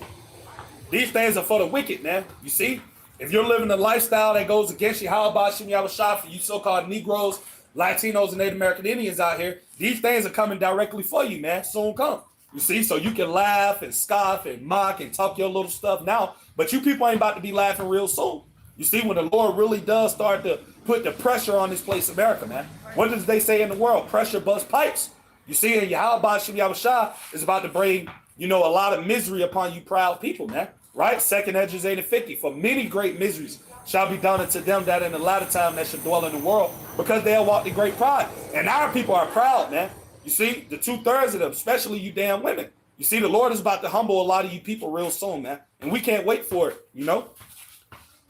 these things are for the wicked, man. You see? If you're living a lifestyle that goes against you, how about Shem Yahushua for you so-called Negroes, Latinos, and Native American Indians out here, these things are coming directly for you, man. Soon come. You see? So you can laugh and scoff and mock and talk your little stuff now, but you people ain't about to be laughing real soon. You see, when the Lord really does start to put the pressure on this place, America, man. What does they say in the world? Pressure busts pipes. You see, and Yahweh Shem Yahushua is about to bring, a lot of misery upon you proud people, man. Right? 2 Hedges 8:50. For many great miseries shall be done unto them that in the latter time that shall dwell in the world, because they'll walk in great pride. And our people are proud, man. You see, the 2/3 of them, especially you damn women. You see, the Lord is about to humble a lot of you people real soon, man. And we can't wait for it,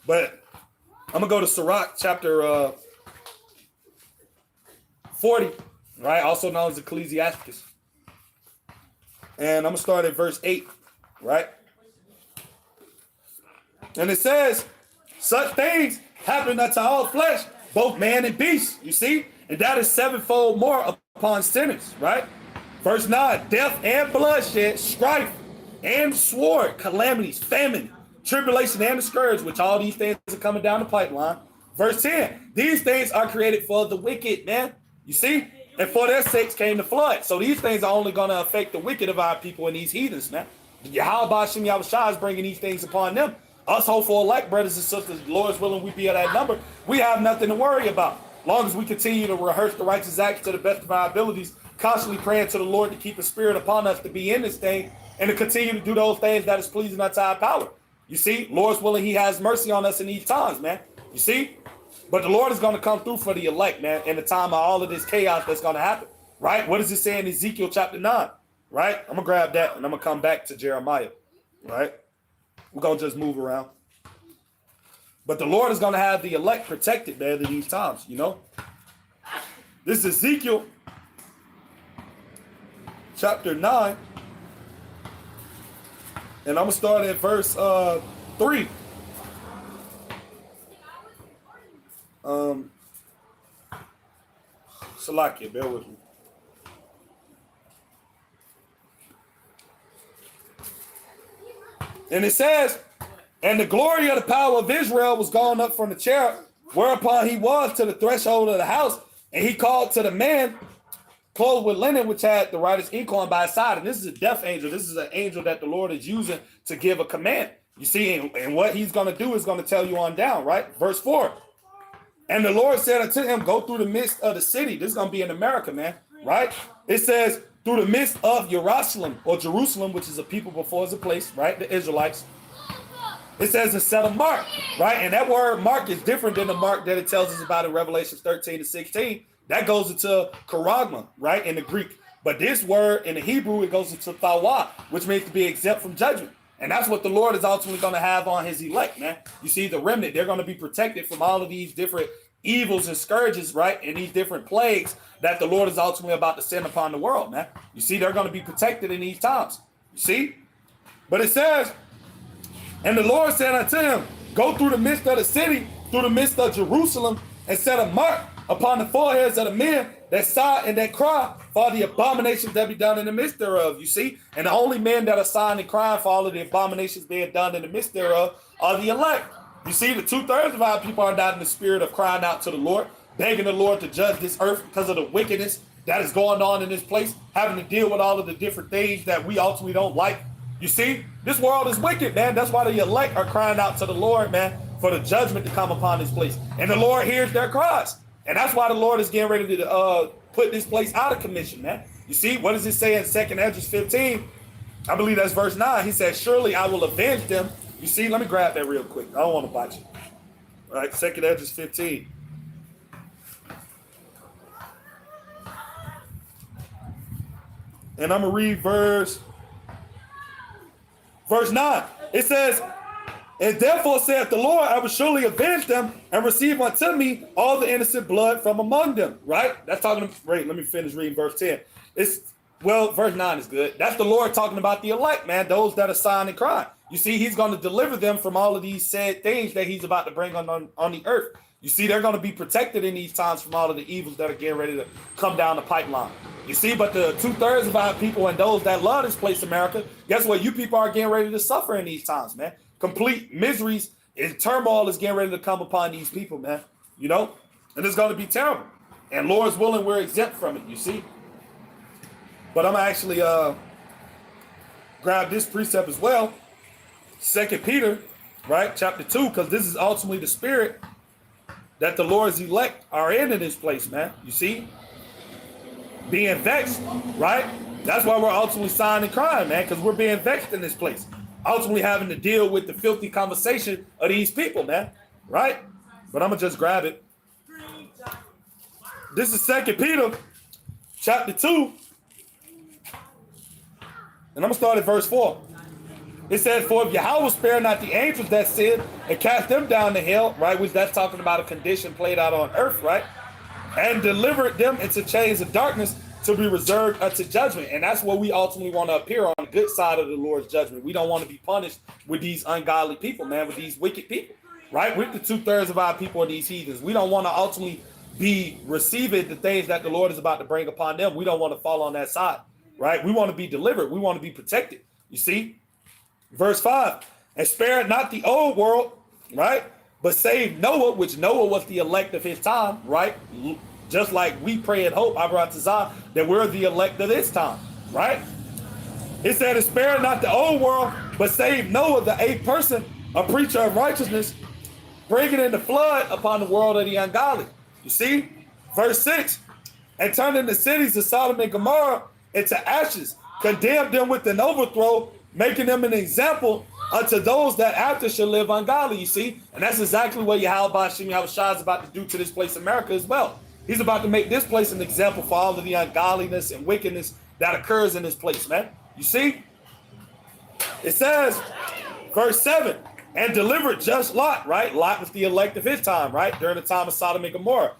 But I'm going to go to Sirach chapter 40, right? Also known as Ecclesiasticus. And I'm going to start at verse 8, right? And it says, such things happen unto all flesh, both man and beast, you see? And that is sevenfold more upon sinners, right? Verse 9, death and bloodshed, strife and sword, calamities, famine, tribulation and the scourge, which all these things are coming down the pipeline. Verse 10, these things are created for the wicked, man. You see? And for their sakes came the flood. So these things are only going to affect the wicked of our people and these heathens, man. Yahweh Shem Yahushua is bringing these things upon them. Us hopeful elect brothers and sisters, Lord's willing, we be at that number. We have nothing to worry about. Long as we continue to rehearse the righteous acts to the best of our abilities, constantly praying to the Lord to keep a spirit upon us to be in this thing and to continue to do those things that is pleasing unto our power. You see, Lord's willing, he has mercy on us in these times, man. You see? But the Lord is going to come through for the elect, man, in the time of all of this chaos that's going to happen, right? What does it say in Ezekiel chapter 9, right? I'm going to grab that and I'm going to come back to Jeremiah, right? We're going to just move around. But the Lord is going to have the elect protected, man, in these times, This is Ezekiel chapter 9. And I'm going to start at verse 3. Salakia, bear with me. And it says, and the glory of the power of Israel was gone up from the cherub, whereupon he was to the threshold of the house, and he called to the man clothed with linen, which had the writer's ink on by his side. And this is a death angel. This is an angel that the Lord is using to give a command. You see, and what he's going to do is going to tell you on down, right? Verse 4. And the Lord said unto him, go through the midst of the city. This is going to be in America, man, right? It says, through the midst of Jerusalem, or Jerusalem, which is a people before it's a place, right? The Israelites. It says to set a mark, right? And that word mark is different than the mark that it tells us about in Revelation 13 to 16. That goes into charagma, right, in the Greek. But this word in the Hebrew, it goes into thawa, which means to be exempt from judgment. And that's what the Lord is ultimately going to have on his elect, man. You see, the remnant, they're going to be protected from all of these different evils and scourges, right? And these different plagues that the Lord is ultimately about to send upon the world, man. You see, they're going to be protected in these times. You see? But it says, and the Lord said unto him, go through the midst of the city, through the midst of Jerusalem, and set a mark upon the foreheads of the men that sigh and that cry for the abominations that be done in the midst thereof. You see? And the only men that are sighing and crying for all of the abominations being done in the midst thereof are the elect. You see, the 2/3 of our people are not in the spirit of crying out to the Lord, begging the Lord to judge this earth because of the wickedness that is going on in this place, having to deal with all of the different things that we ultimately don't like. You see, this world is wicked, man. That's why the elect are crying out to the Lord, man, for the judgment to come upon this place. And the Lord hears their cries. And that's why the Lord is getting ready to put this place out of commission, man. You see, what does it say in 2nd Hedges 15? I believe that's verse 9. He says, surely I will avenge them. You see, let me grab that real quick. I don't want to botch you. All right, 2nd Hedges 15. And I'm going to read verse 9. It says, and therefore saith the Lord, I will surely avenge them and receive unto me all the innocent blood from among them. Right? That's talking, wait, let me finish reading verse 10. Verse 9 is good. That's the Lord talking about the elect, man, those that are sighing and crying. You see, he's going to deliver them from all of these sad things that he's about to bring on the earth. You see, they're going to be protected in these times from all of the evils that are getting ready to come down the pipeline. You see, but the 2/3 of our people and those that love this place, America, guess what? You people are getting ready to suffer in these times, man. Complete miseries and turmoil is getting ready to come upon these people, man. You know? And it's going to be terrible. And Lord's willing, we're exempt from it, you see? But I'm going to actually grab this precept as well. 2 Peter, right, chapter 2, because this is ultimately the spirit that the Lord's elect are in this place, man. You see? Being vexed, right? That's why we're ultimately sighing and crying, man, because we're being vexed in this place. Ultimately having to deal with the filthy conversation of these people, man, right? But I'm going to just grab it. This is 2 Peter chapter 2. And I'm going to start at verse 4. It says, for if Yahweh spare not the angels that sinned and cast them down to hell, right, which that's talking about a condition played out on earth, right, and delivered them into chains of darkness to be reserved unto judgment. And that's what we ultimately want to appear on the good side of the Lord's judgment. We don't want to be punished with these ungodly people, man, with these wicked people, right, with the 2/3 of our people and these heathens. We don't want to ultimately be receiving the things that the Lord is about to bring upon them. We don't want to fall on that side, right? We want to be delivered. We want to be protected. You see? Verse 5, and spare not the old world, right? But save Noah, which Noah was the elect of his time, right? Just like we pray and hope, Abratazah, that we're the elect of this time, right? It said, and spare not the old world, but save Noah, the eighth person, a preacher of righteousness, bringing in the flood upon the world of the ungodly. You see? Verse 6, and turning the cities of Sodom and Gomorrah into ashes, condemned them with an overthrow, making them an example unto those that after shall live ungodly, you see? And that's exactly what Yahweh Shem Yahushua is about to do to this place, America, as well. He's about to make this place an example for all of the ungodliness and wickedness that occurs in this place, man. You see? It says, verse 7, and delivered just Lot, right? Lot was the elect of his time, right? During the time of Sodom and Gomorrah.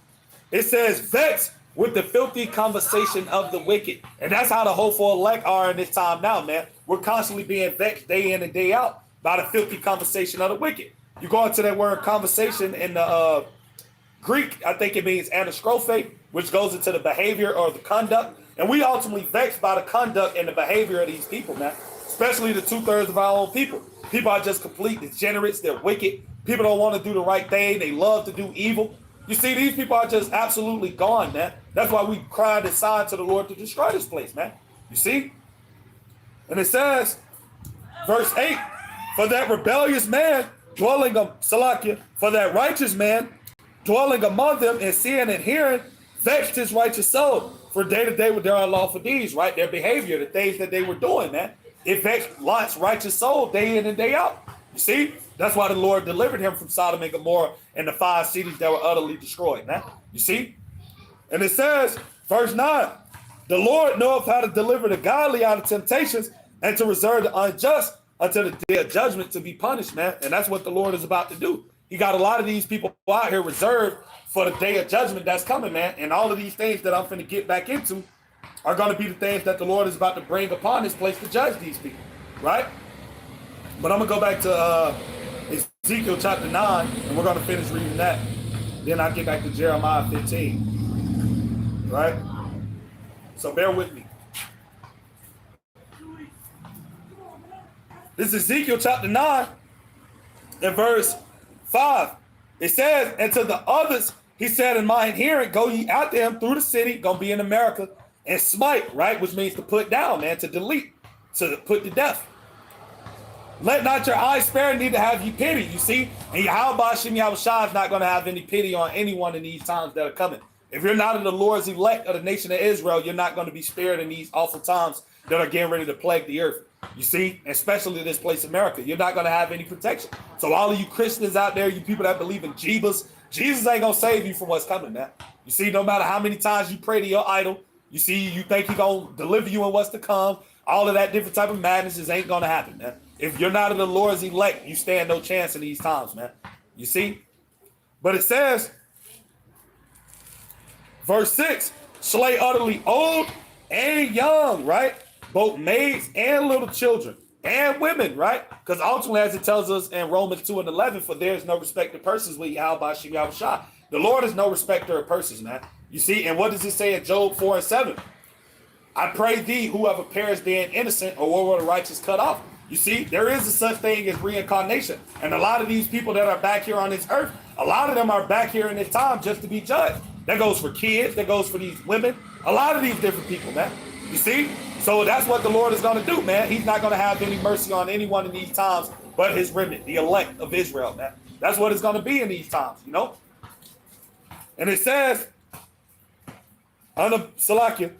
It says, vexed with the filthy conversation of the wicked. And that's how the hopeful elect are in this time now, man. We're constantly being vexed day in and day out by the filthy conversation of the wicked. You go into that word conversation in the Greek, I think it means anastrophe, which goes into the behavior or the conduct. And we ultimately vexed by the conduct and the behavior of these people, man. Especially the 2/3 of our own people. People are just complete degenerates. They're wicked. People don't want to do the right thing. They love to do evil. You see, these people are just absolutely gone, man. That's why we cried and signed to the Lord to destroy this place, man. You see? And it says, verse 8, for that rebellious man dwelling of Salakia, for that righteous man dwelling among them and seeing and hearing, vexed his righteous soul for day to day with their unlawful deeds, right? Their behavior, the things that they were doing, man. It vexed Lot's righteous soul day in and day out. You see? That's why the Lord delivered him from Sodom and Gomorrah and the 5 cities that were utterly destroyed, man. You see? And it says, verse 9, the Lord knoweth how to deliver the godly out of temptations and to reserve the unjust until the day of judgment to be punished, man. And that's what the Lord is about to do. He got a lot of these people out here reserved for the day of judgment that's coming, man. And all of these things that I'm finna get back into are going to be the things that the Lord is about to bring upon this place to judge these people, right? But I'm going to go back to Ezekiel chapter 9, and we're going to finish reading that. Then I'll get back to Jeremiah 15, right? So bear with me. This is Ezekiel chapter 9 and verse 5. It says, and to the others, he said in mine hearing, go ye out to him through the city, gonna be in America, and smite, right? Which means to put down, man, to delete, to put to death. Let not your eyes spare, neither have ye pity, you see? And Yahweh Shem Yahushua is not going to have any pity on anyone in these times that are coming. If you're not of the Lord's elect of the nation of Israel, you're not going to be spared in these awful times that are getting ready to plague the earth. You see? Especially this place, America. You're not going to have any protection. So all of you Christians out there, you people that believe in Jesus, Jesus ain't going to save you from what's coming, man. You see, no matter how many times you pray to your idol, you see, you think he's going to deliver you in what's to come, all of that different type of madness just ain't going to happen, man. If you're not of the Lord's elect, you stand no chance in these times, man. You see? But it says, verse 6, slay utterly old and young, right? Both maids and little children and women, right? Because ultimately, as it tells us in Romans 2 and 11, for there is no respect of persons with Yahweh Shem Yahushua. The Lord is no respecter of persons, man. You see? And what does it say in Job 4 and 7? I pray thee, whoever perished being innocent, or what were the righteous cut off? You see, there is a such thing as reincarnation. And a lot of these people that are back here on this earth, a lot of them are back here in this time just to be judged. That goes for kids. That goes for these women. A lot of these different people, man. You see? So that's what the Lord is going to do, man. He's not going to have any mercy on anyone in these times but his remnant, the elect of Israel, man. That's what it's going to be in these times, you know? And it says, under Salakia,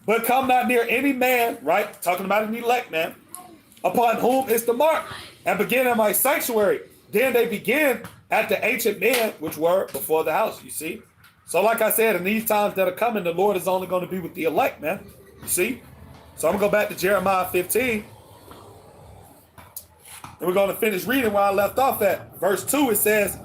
but come not near any man, right? Talking about an elect, man, upon whom is the mark, and begin in my sanctuary. Then they begin at the ancient men, which were before the house, you see? So like I said, in these times that are coming, the Lord is only going to be with the elect, man. You see? So I'm going to go back to Jeremiah 15. And we're going to finish reading where I left off at. Verse 2, it says,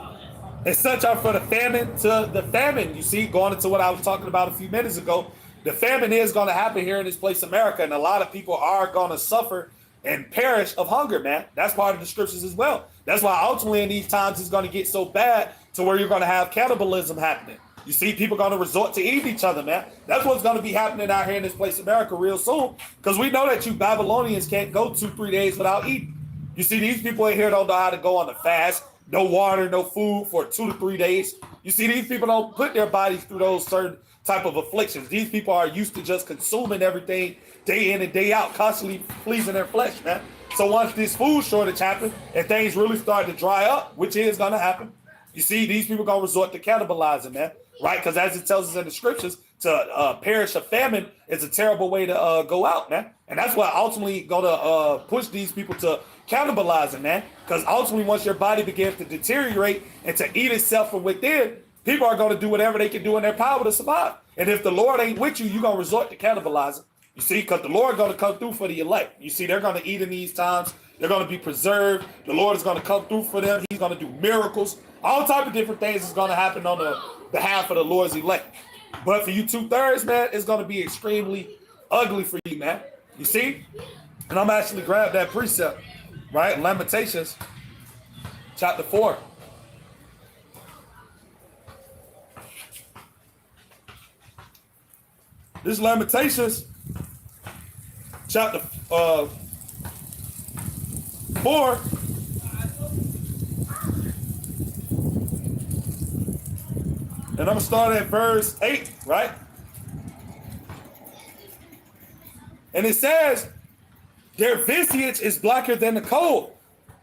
and such are for the famine to the famine. You see, going into what I was talking about a few minutes ago, the famine is going to happen here in this place, America, and a lot of people are going to suffer and perish of hunger, man. That's part of the scriptures as well. That's why ultimately in these times it's going to get so bad to where you're going to have cannibalism happening. You see, people are going to resort to eat each other, man. That's what's going to be happening out here in this place, America, real soon. Because we know that you Babylonians can't go 2-3 days without eating. You see, these people in here don't know how to go on a fast. No water, no food for 2 to 3 days. You see, these people don't put their bodies through those certain type of afflictions. These people are used to just consuming everything day in and day out, constantly pleasing their flesh, man. So once this food shortage happens and things really start to dry up, which is going to happen, you see, these people are going to resort to cannibalizing, man, right? Because as it tells us in the scriptures, to perish of famine is a terrible way to go out, man. And that's why ultimately going to push these people to cannibalizing, man. Because ultimately, once your body begins to deteriorate and to eat itself from within, people are going to do whatever they can do in their power to survive. And if the Lord ain't with you, you're going to resort to cannibalizing. You see, because the Lord is going to come through for the elect. You see, they're going to eat in these times. They're going to be preserved. The Lord is going to come through for them. He's going to do miracles. All type of different things is going to happen on the behalf of the Lord's elect. But for you 2/3, man, it's going to be extremely ugly for you, man. You see? And I'm actually grabbed that precept, right? Lamentations, chapter 4. This Lamentations, chapter 4. And I'm going to start at verse 8, right? And it says, their visage is blacker than the coal.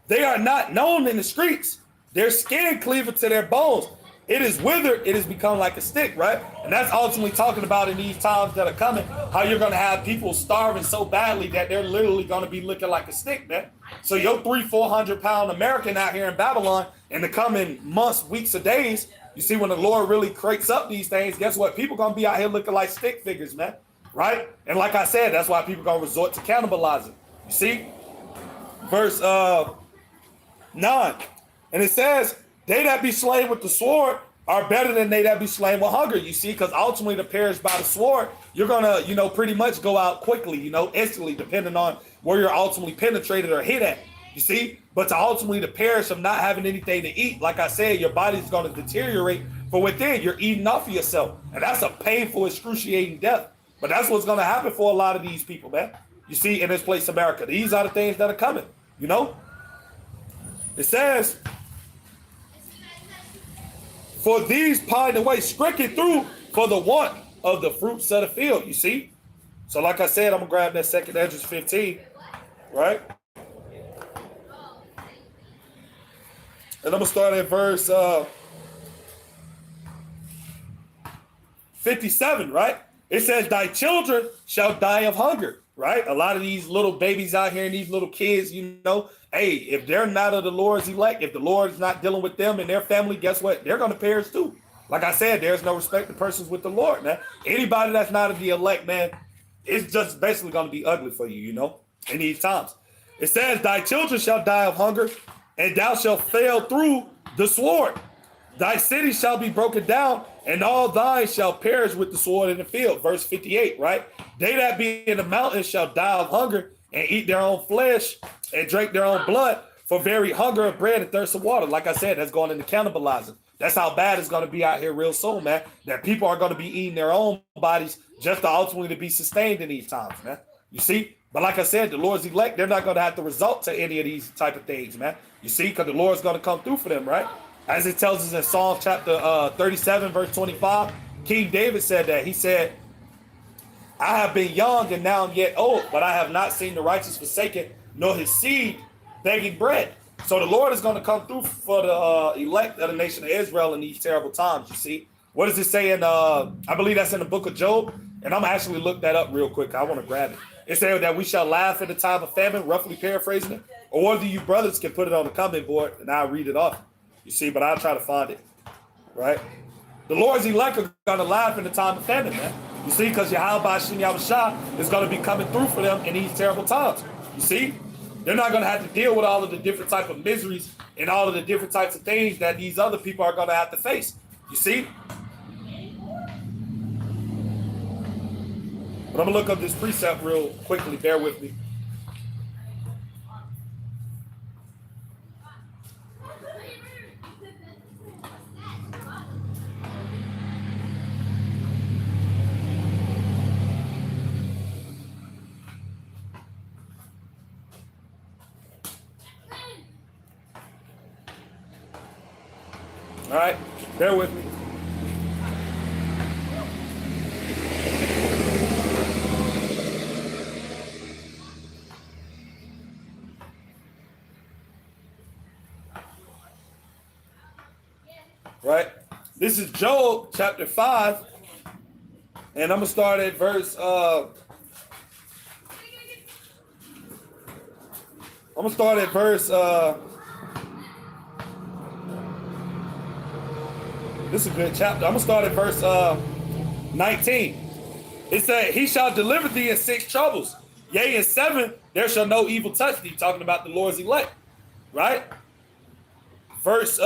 They are not known in the streets. Their skin cleaveth to their bones. It is withered. It has become like a stick, right? And that's ultimately talking about in these times that are coming, how you're going to have people starving so badly that they're literally going to be looking like a stick, man. So your 300-400 pound American out here in Babylon in the coming months, weeks, or days, you see, when the Lord really crates up these things, guess what? People gonna be out here looking like stick figures, man. Right? And like I said, that's why people gonna resort to cannibalizing. You see? Verse 9. And it says, they that be slain with the sword are better than they that be slain with hunger. You see, because ultimately to perish by the sword, you're gonna, pretty much go out quickly, instantly, depending on where you're ultimately penetrated or hit at. You see? But to ultimately to perish of not having anything to eat, like I said, your body's gonna deteriorate from within. You're eating off of yourself. And that's a painful, excruciating death. But that's what's gonna happen for a lot of these people, man. You see, in this place, America. These are the things that are coming, It says, for these pine away, stricken through for the want of the fruits of the field, you see? So like I said, I'm going to grab that second Hedges 15, right? And I'm going to start at verse 57, right? It says, thy children shall die of hunger, right? A lot of these little babies out here and these little kids, hey, if they're not of the Lord's elect, if the Lord is not dealing with them and their family, guess what? They're going to perish too. Like I said, there's no respect to persons with the Lord, man. Anybody that's not of the elect, man, it's just basically going to be ugly for you, in these times. It says, thy children shall die of hunger, and thou shalt fail through the sword. Thy city shall be broken down, and all thine shall perish with the sword in the field. Verse 58, right? They that be in the mountains shall die of hunger, and eat their own flesh, and drink their own blood, for very hunger of bread and thirst of water. Like I said, that's going into cannibalizing. That's how bad it's going to be out here real soon, man. That people are going to be eating their own bodies just to ultimately to be sustained in these times, man. You see? But like I said, the Lord's elect, they're not going to have to resort to any of these type of things, man. You see? Because the Lord's going to come through for them, right? As it tells us in Psalm chapter 37, verse 25, King David said that. He said, I have been young and now I'm yet old, but I have not seen the righteous forsaken, nor his seed begging bread. So the Lord is going to come through for the elect of the nation of Israel in these terrible times, you see. What does it say in, I believe that's in the book of Job, and I'm actually look that up real quick. I want to grab it. It says that we shall laugh at the time of famine, roughly paraphrasing it. Or one of you brothers can put it on the comment board, and I'll read it off. You see, but I'll try to find it, right? The Lord's elect are going to laugh in the time of famine, man. You see, because Yahweh Shem Yahushua is going to be coming through for them in these terrible times. You see, they're not going to have to deal with all of the different type of miseries and all of the different types of things that these other people are going to have to face. You see? But I'm going to look up this precept real quickly. Bear with me. All right, bear with me. Right, this is Job chapter 5, and I'm gonna start at verse. This is a good chapter. I'm going to start at verse 19. It said, he shall deliver thee in 6 troubles. Yea, in 7, there shall no evil touch thee. Talking about the Lord's elect. Right? Verse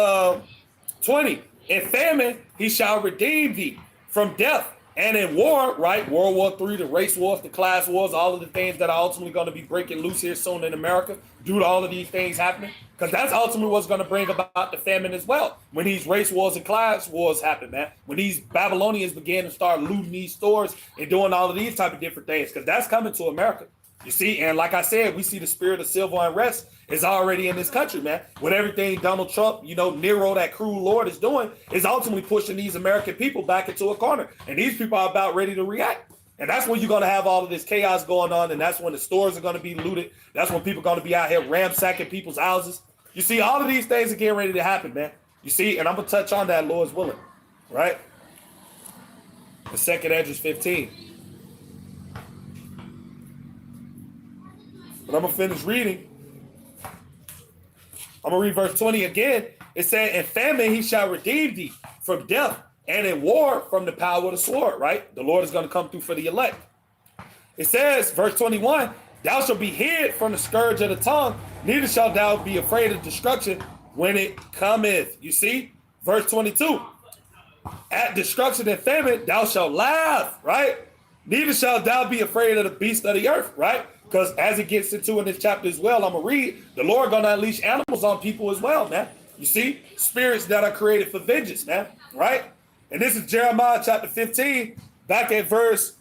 20. In famine, he shall redeem thee from death. And in war, right? World War III, the race wars, the class wars, all of the things that are ultimately going to be breaking loose here soon in America due to all of these things happening. Because that's ultimately what's going to bring about the famine as well. When these race wars and class wars happen, man. When these Babylonians begin to start looting these stores and doing all of these type of different things. Because that's coming to America. You see, and like I said, we see the spirit of civil unrest is already in this country, man. With everything Donald Trump, Nero, that cruel Lord, is doing, is ultimately pushing these American people back into a corner. And these people are about ready to react. And that's when you're going to have all of this chaos going on. And that's when the stores are going to be looted. That's when people are going to be out here ransacking people's houses. You see, all of these things are getting ready to happen, man. You see, and I'm going to touch on that, Lord's willing. Right? The second Hedges 15. But I'm going to finish reading I'm going to read verse 20 again. It said, in famine he shall redeem thee from death, and in war from the power of the sword, right? The Lord is going to come through for the elect. It says, verse 21, thou shalt be hid from the scourge of the tongue, neither shalt thou be afraid of destruction when it cometh. You see? Verse 22, at destruction and famine thou shalt laugh, right? Neither shalt thou be afraid of the beast of the earth, right? Because as it gets into in this chapter as well, I'm going to read, the Lord going to unleash animals on people as well, man. You see? Spirits that are created for vengeance, man, right? And this is Jeremiah chapter 15, back at verse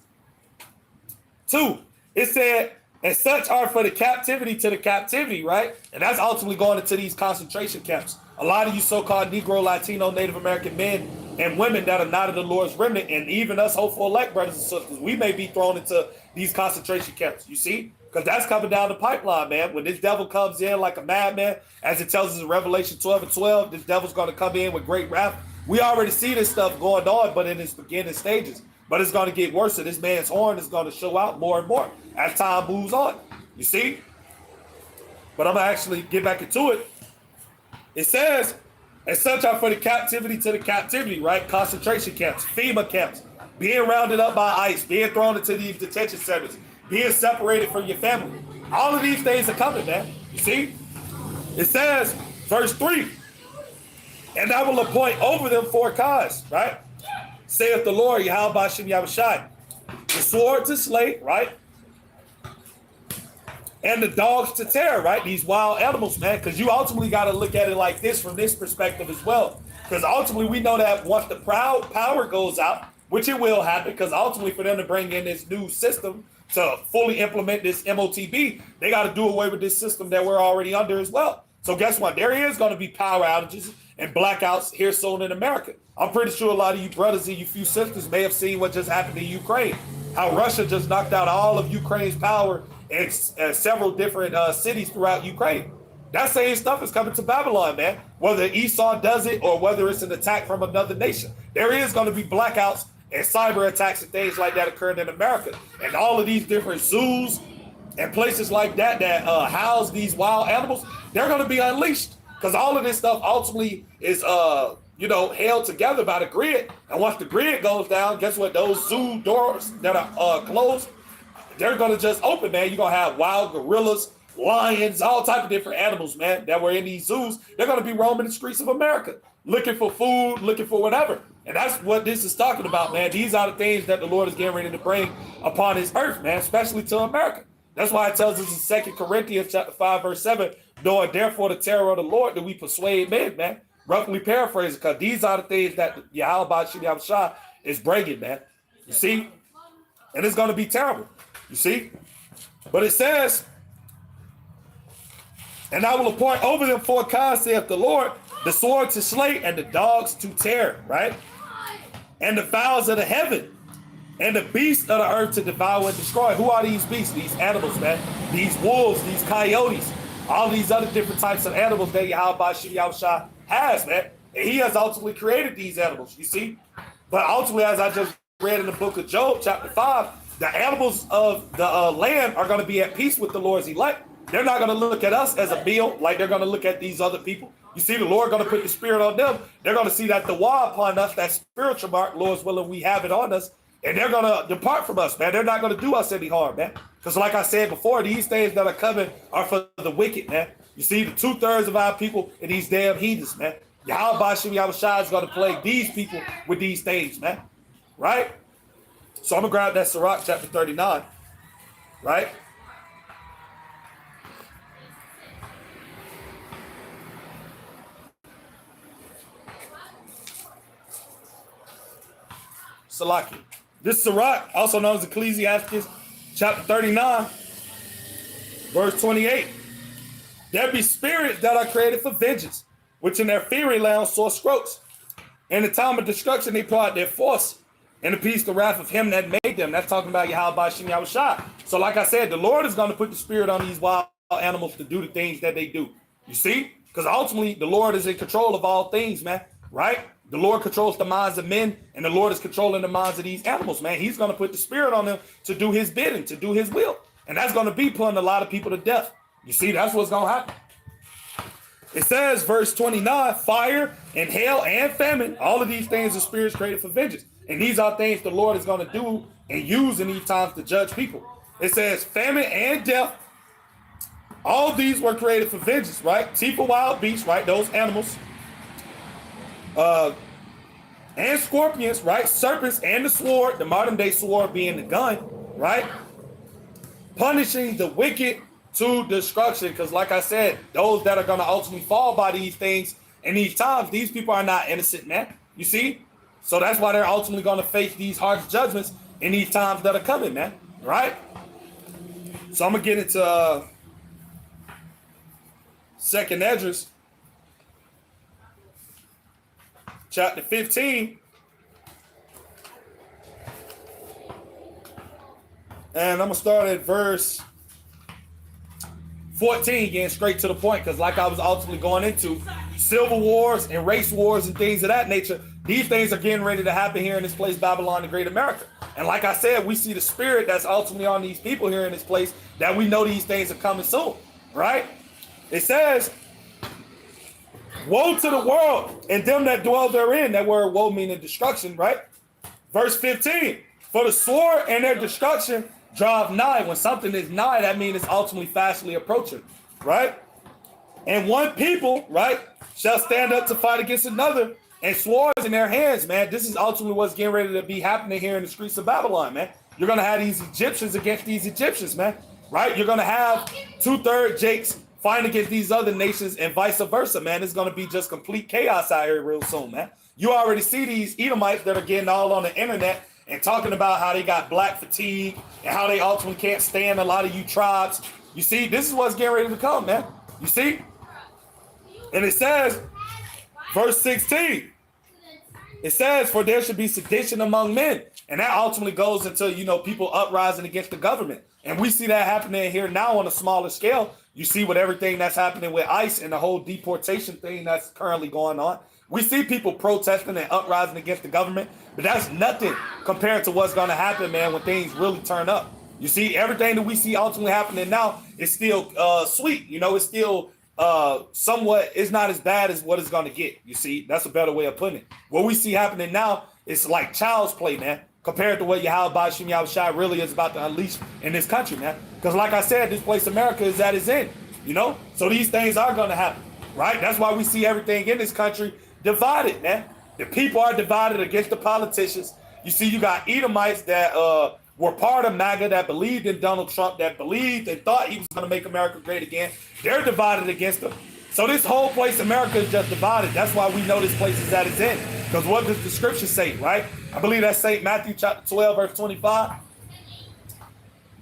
2. It said, and such are for the captivity to the captivity, right? And that's ultimately going into these concentration camps. A lot of you so-called Negro, Latino, Native American men and women that are not of the Lord's remnant, and even us hopeful elect brothers and sisters, we may be thrown into these concentration camps, you see? Because that's coming down the pipeline, man. When this devil comes in like a madman, as it tells us in Revelation 12 and 12, this devil's going to come in with great wrath. We already see this stuff going on, but in its beginning stages. But it's going to get worse. So this man's horn is going to show out more and more as time moves on. You see? But I'm going to actually get back into it. It says, and such are for the captivity to the captivity, right? Concentration camps, FEMA camps, being rounded up by ICE, being thrown into these detention centers, being separated from your family. All of these things are coming, man. You see? It says, verse 3, and I will appoint over them 4 cause, right? Saith the Lord, Yahweh Bashem Yahushai, the sword to slay, right? And the dogs to tear, right? These wild animals, man, because you ultimately got to look at it like this from this perspective as well. Because ultimately we know that once the power goes out, which it will happen, because ultimately for them to bring in this new system to fully implement this MOTB, they got to do away with this system that we're already under as well. So guess what? There is going to be power outages and blackouts here soon in America. I'm pretty sure a lot of you brothers and you few sisters may have seen what just happened in Ukraine. How Russia just knocked out all of Ukraine's power in several different cities throughout Ukraine. That same stuff is coming to Babylon, man. Whether Esau does it or whether it's an attack from another nation. There is going to be blackouts and cyber attacks and things like that occurring in America. And all of these different zoos and places like that that house these wild animals, they're going to be unleashed. Because all of this stuff ultimately is, held together by the grid. And once the grid goes down, guess what? Those zoo doors that are closed, they're going to just open, man. You're going to have wild gorillas, lions, all type of different animals, man, that were in these zoos. They're going to be roaming the streets of America, looking for food, looking for whatever. And that's what this is talking about, man. These are the things that the Lord is getting ready to bring upon his earth, man, especially to America. That's why it tells us in 2 Corinthians chapter 5, verse 7, knowing therefore the terror of the Lord that we persuade men, man. Roughly paraphrasing, because these are the things that Yahweh Bashem Yahushua is bringing, man. You see? And it's going to be terrible. You see? But it says, and I will appoint over them 4 cause, saith the Lord, the sword to slay and the dogs to tear, right? And the fowls of the heaven and the beasts of the earth to devour and destroy. Who are these beasts? These animals, man. These wolves, these coyotes, all these other different types of animals that Yahweh Bashem Yahushua has, man. And he has ultimately created these animals, you see? But ultimately, as I just read in the book of Job, chapter 5, the animals of the land are going to be at peace with the Lord's elect. They're not going to look at us as a meal like they're going to look at these other people. You see, the Lord going to put the spirit on them. They're going to see that the war upon us, that spiritual mark, Lord's willing, we have it on us. And they're going to depart from us, man. They're not going to do us any harm, man. Because like I said before, these things that are coming are for the wicked, man. You see, the 2/3 of our people are these damn heathens, man. Yahweh Bashem Yahushua is going to plague these people with these things, man. Right? So I'm going to grab that Sirach chapter 39. Right? Salaki. This Sirach, also known as Ecclesiastes, chapter 39, verse 28. There be spirits that are created for vengeance, which in their fury lay on sore scroats. In the time of destruction, they pour out their force and appease the wrath of him that made them. That's talking about Yahweh Bashem Yahushua. So like I said, the Lord is going to put the spirit on these wild animals to do the things that they do. You see? Because ultimately, the Lord is in control of all things, man. Right? The Lord controls the minds of men, and the Lord is controlling the minds of these animals, man. He's going to put the spirit on them to do his bidding, to do his will. And that's going to be putting a lot of people to death. You see, that's what's going to happen. It says, verse 29, fire and hail and famine, all of these things are spirits created for vengeance. And these are things the Lord is going to do and use in these times to judge people. It says famine and death, all these were created for vengeance, right? Teeth of wild beasts, right? Those animals. And scorpions, right? Serpents and the sword, the modern day sword being the gun, right? Punishing the wicked to destruction. Because like I said, those that are going to ultimately fall by these things in these times, these people are not innocent, man. You see? So that's why they're ultimately going to face these harsh judgments in these times that are coming, man. Right? So I'm going to get into Second Hedges, chapter 15. And I'm going to start at verse 14, getting straight to the point, because like I was ultimately going into, civil wars and race wars and things of that nature, these things are getting ready to happen here in this place, Babylon, the Great America. And like I said, we see the spirit that's ultimately on these people here in this place, that we know these things are coming soon, right? It says, woe to the world and them that dwell therein. That word woe meaning destruction, right? Verse 15, for the sword and their destruction drive nigh. When something is nigh, that means it's ultimately fastly approaching, right? And one people, right, shall stand up to fight against another, and swords in their hands, man. This is ultimately what's getting ready to be happening here in the streets of Babylon, man. You're going to have these Egyptians against these Egyptians, man, right? You're going to have 2/3 Jakes fighting against these other nations and vice versa, man. It's going to be just complete chaos out here real soon, man. You already see these Edomites that are getting all on the internet and talking about how they got black fatigue and how they ultimately can't stand a lot of you tribes. You see, this is what's getting ready to come, man. You see? And it says, verse 16, it says, for there should be sedition among men. And that ultimately goes into, you know, people uprising against the government. And we see that happening here now on a smaller scale. You see with everything that's happening with ICE and the whole deportation thing that's currently going on. We see people protesting and uprising against the government, but that's nothing compared to what's going to happen, man, when things really turn up. You see, everything that we see ultimately happening now is still sweet. You know, it's still somewhat, it's not as bad as what it's going to get. You see, that's a better way of putting it. What we see happening now is like child's play, man, compared to what Yahweh Shem Yahushua really is about to unleash in this country, man. Because like I said, this place America is at its end, you know? So these things are going to happen, right? That's why we see everything in this country divided, man. The people are divided against the politicians. You see, you got Edomites that were part of MAGA, that believed in Donald Trump, that believed and thought he was going to make America great again. They're divided against him. So this whole place, America, is just divided. That's why we know this place is at its end. Because what does the scripture say, right? I believe that's St. Matthew chapter 12, verse 25.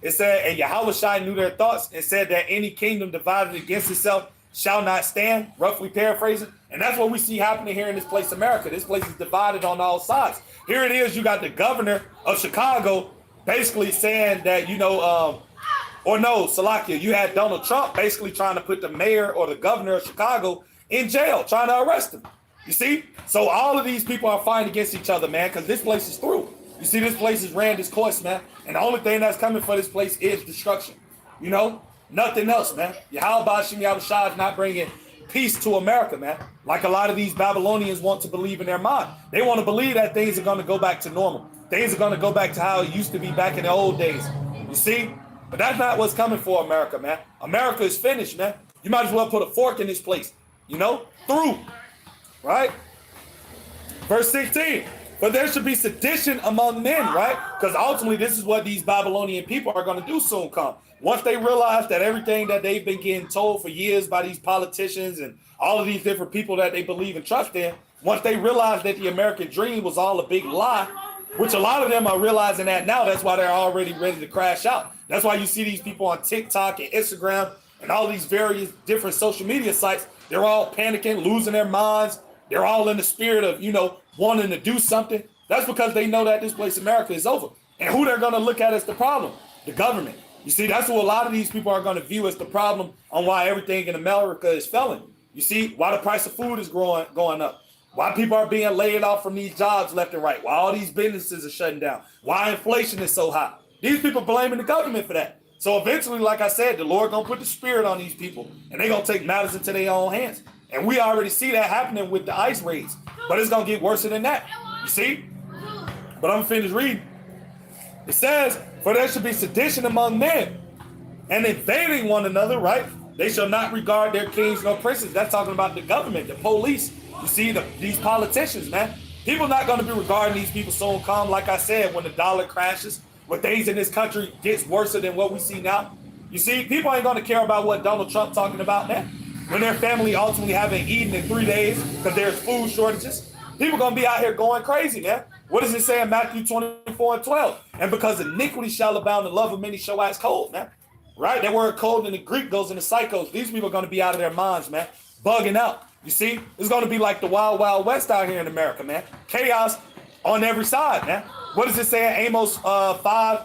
It said, and Yahushua knew their thoughts and said that any kingdom divided against itself shall not stand, roughly paraphrasing. And that's what we see happening here in this place, America. This place is divided on all sides. Here it is, you got the governor of Chicago basically saying that, you know, or no, Salakia, you had Donald Trump basically trying to put the mayor or the governor of Chicago in jail, trying to arrest him. You see? So all of these people are fighting against each other, man, because this place is through. You see, this place has ran its course, man. And the only thing that's coming for this place is destruction. You know? Nothing else, man. Yahweh Shem Yahushua is not bringing peace to America, man. Like a lot of these Babylonians want to believe in their mind. They want to believe that things are going to go back to normal. Things are going to go back to how it used to be back in the old days. You see? But that's not what's coming for America, man. America is finished, man. You might as well put a fork in this place. You know? Through. Right? Verse 16. But there should be sedition among men, right? Because ultimately this is what these Babylonian people are going to do soon come. Once they realize that everything that they've been getting told for years by these politicians and all of these different people that they believe and trust in, once they realize that the American dream was all a big lie, which a lot of them are realizing that now, that's why they're already ready to crash out. That's why you see these people on TikTok and Instagram and all these various different social media sites. They're all panicking, losing their minds. They're all in the spirit of, you know, wanting to do something. That's because they know that this place, America, is over. And who they're going to look at as the problem? The government. You see, that's what a lot of these people are going to view as the problem on why everything in America is failing. You see, why the price of food is going up. Why people are being laid off from these jobs left and right. Why all these businesses are shutting down. Why inflation is so high. These people blaming the government for that. So eventually, like I said, the Lord going to put the spirit on these people. And they're going to take matters into their own hands. And we already see that happening with the ice raids. But it's going to get worse than that. You see? But I'm going to finish reading. It says, for there should be sedition among men, and invading one another, right? They shall not regard their kings nor princes. That's talking about the government, the police. You see, these politicians, man. People not going to be regarding these people soon come. Like I said, when the dollar crashes, when things in this country gets worse than what we see now. You see, people ain't going to care about what Donald Trump talking about now. When their family ultimately haven't eaten in 3 days because there's food shortages. People going to be out here going crazy, man. What does it say in Matthew 24:12? And because iniquity shall abound, the love of many shall wax cold, man. Right? That word cold in the Greek goes into psychos. These people are going to be out of their minds, man. Bugging out. You see? It's going to be like the wild, wild west out here in America, man. Chaos on every side, man. What does it say in Amos 5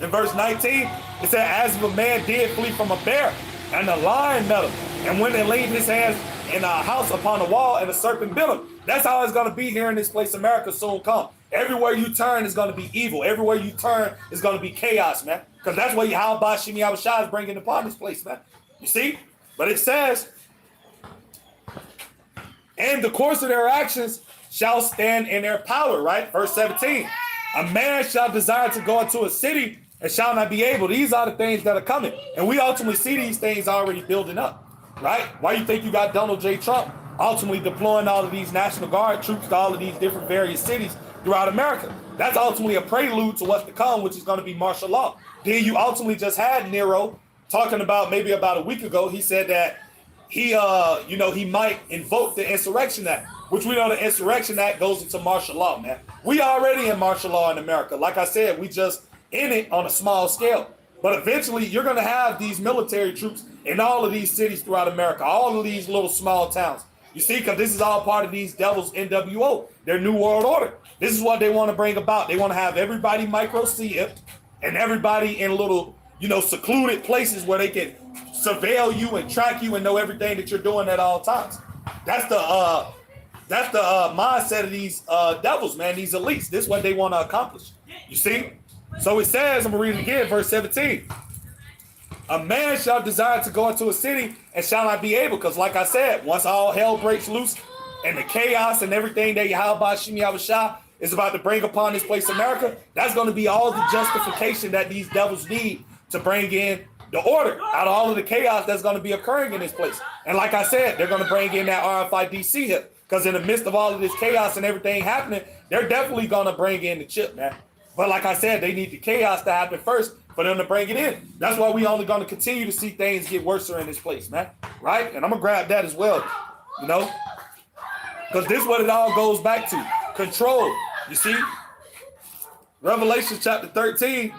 and verse 19? It said, as if a man did flee from a bear, and the lion met him. And when they laid his hands in a house upon a wall, and a serpent bit him. That's how it's going to be here in this place, America, soon come. Everywhere you turn is going to be evil. Everywhere you turn is going to be chaos, man. Because that's what Yahweh Shemi Yahushua is bringing upon this place, man. You see? But it says, and the course of their actions shall stand in their power, right? Verse 17. A man shall desire to go into a city and shall not be able. These are the things that are coming. And we ultimately see these things already building up, right? Why you think you got Donald J. Trump ultimately deploying all of these National Guard troops to all of these different various cities throughout America? That's ultimately a prelude to what's to come, which is going to be martial law. Then you ultimately just had Nero talking about maybe about a week ago. He said that he might invoke the Insurrection Act, which we know the Insurrection Act goes into martial law, man. We already in martial law in America. Like I said, we just in it on a small scale. But eventually you're going to have these military troops in all of these cities throughout America, all of these little small towns. You see, because this is all part of these devils NWO, their New World Order. This is what they want to bring about. They want to have everybody micro-CIP'd and everybody in little, secluded places where they can surveil you and track you and know everything that you're doing at all times. That's the mindset of these devils, man, these elites. This is what they want to accomplish. You see? So it says, I'm going to read it again, verse 17. A man shall desire to go into a city and shall not be able, because like I said, once all hell breaks loose and the chaos and everything that Yahweh Shemi Yahushua is about to bring upon this place, America, that's going to be all the justification that these devils need to bring in the order out of all of the chaos that's going to be occurring in this place. And like I said, they're going to bring in that RFID hip, because in the midst of all of this chaos and everything happening, they're definitely going to bring in the chip, man. But like I said, they need the chaos to happen first for them to bring it in. That's why we only going to continue to see things get worse in this place, man. Right? And I'm going to grab that as well, because this is what it all goes back to. Control. You see? Revelation chapter 13.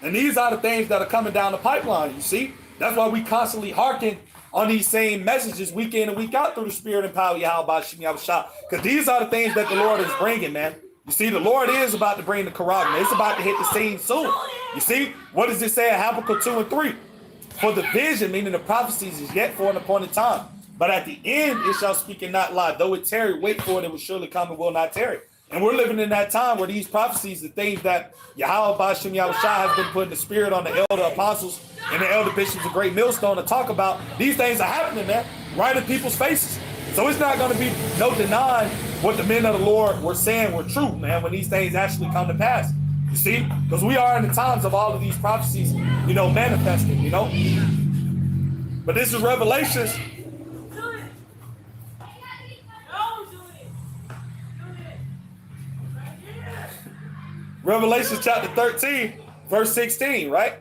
And these are the things that are coming down the pipeline, you see? That's why we constantly hearken on these same messages week in and week out through the spirit and power of Yahweh Shemi Yahushua. Because these are the things that the Lord is bringing, man. You see, the Lord is about to bring the Quran. It's about to hit the scene soon. You see, what does it say in Habakkuk 2 and 3? For the vision, meaning the prophecies, is yet for an appointed time. But at the end, it shall speak and not lie. Though it tarry, wait for it, it will surely come and will not tarry. And we're living in that time where these prophecies, the things that Yahweh Shemi Yahushua has been putting the spirit on the elder apostles and the elder bishops of Great Millstone to talk about, these things are happening, man, right in people's faces. So it's not going to be no denying what the men of the Lord were saying were true, man, when these things actually come to pass. You see? Because we are in the times of all of these prophecies, manifesting, But this is Revelations. Revelation chapter 13, verse 16, right?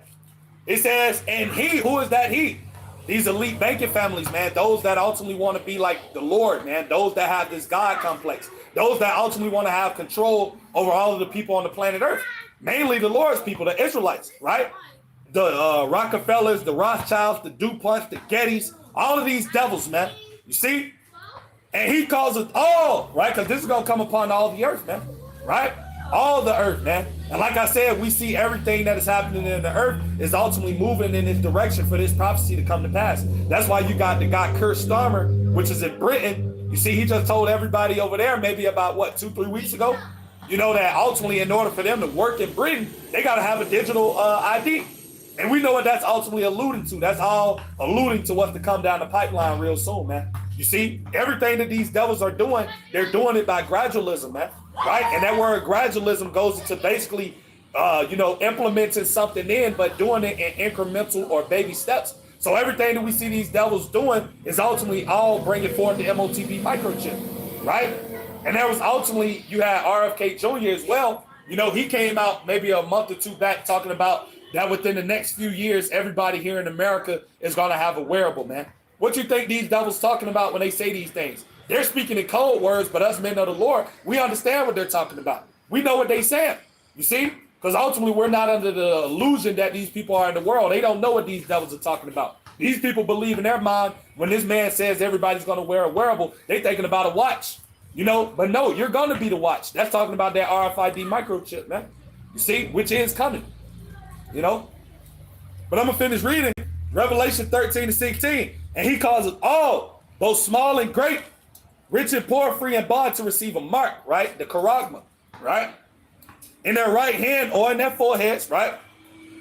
It says, and he, who is that he? These elite banking families, man, those that ultimately want to be like the Lord, man, those that have this God complex, those that ultimately want to have control over all of the people on the planet Earth, mainly the Lord's people, the Israelites, right? The Rockefellers, the Rothschilds, the DuPonts, the Gettys, all of these devils, man, you see? And he calls it all, right? Because this is going to come upon all the earth, man, right? All the earth, man. And like I said, we see everything that is happening in the earth is ultimately moving in this direction for this prophecy to come to pass. That's why you got the guy Kurt Starmer, which is in Britain. You see, he just told everybody over there maybe about, 2-3 weeks ago, that ultimately in order for them to work in Britain, they got to have a digital ID. And we know what that's ultimately alluding to. That's all alluding to what's to come down the pipeline real soon, man. You see, everything that these devils are doing, they're doing it by gradualism, man. Right? And that word gradualism goes into basically, implementing something in, but doing it in incremental or baby steps. So everything that we see these devils doing is ultimately all bringing forth the MOTB microchip, right? And that was ultimately, you had RFK Jr. as well. You know, he came out maybe a month or two back talking about that within the next few years, everybody here in America is going to have a wearable, man. What you think these devils talking about when they say these things? They're speaking in code words, but us men of the Lord, we understand what they're talking about. We know what they're saying, you see? Because ultimately, we're not under the illusion that these people are in the world. They don't know what these devils are talking about. These people believe in their mind when this man says everybody's going to wear a wearable, they're thinking about a watch, you know? But no, you're going to be the watch. That's talking about that RFID microchip, man. You see, which is coming, you know? But I'm going to finish reading Revelation 13-16. And he calls us all, both small and great, rich and poor, free and bond, to receive a mark, right? The charagma, right? In their right hand or in their foreheads, right?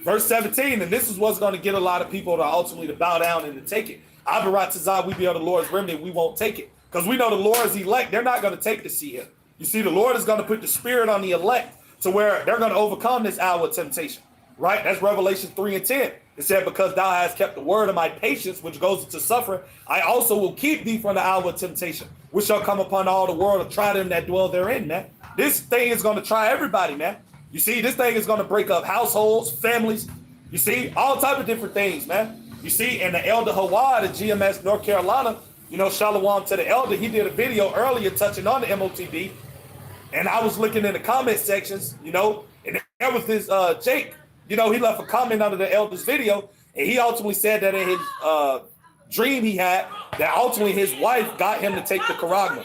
Verse 17, and this is what's going to get a lot of people to ultimately to bow down and to take it. Abarat Tazah, we be of the Lord's remnant, we won't take it. Because we know the Lord's elect, they're not going to take the seer. You see, the Lord is going to put the spirit on the elect to where they're going to overcome this hour of temptation, right? That's Revelation 3:10. It said, because thou hast kept the word of my patience, which goes into suffering, I also will keep thee from the hour of temptation, which shall come upon all the world to try them that dwell therein, man. This thing is going to try everybody, man. You see, this thing is going to break up households, families. You see, all type of different things, man. You see, and the elder Hawa, the GMS North Carolina, you know, Shalom to the elder, he did a video earlier touching on the MOTB. And I was looking in the comment sections, you know, and there was this Jake. You know, he left a comment under the elder's video, and he ultimately said that in his dream he had, that ultimately his wife got him to take the charagma,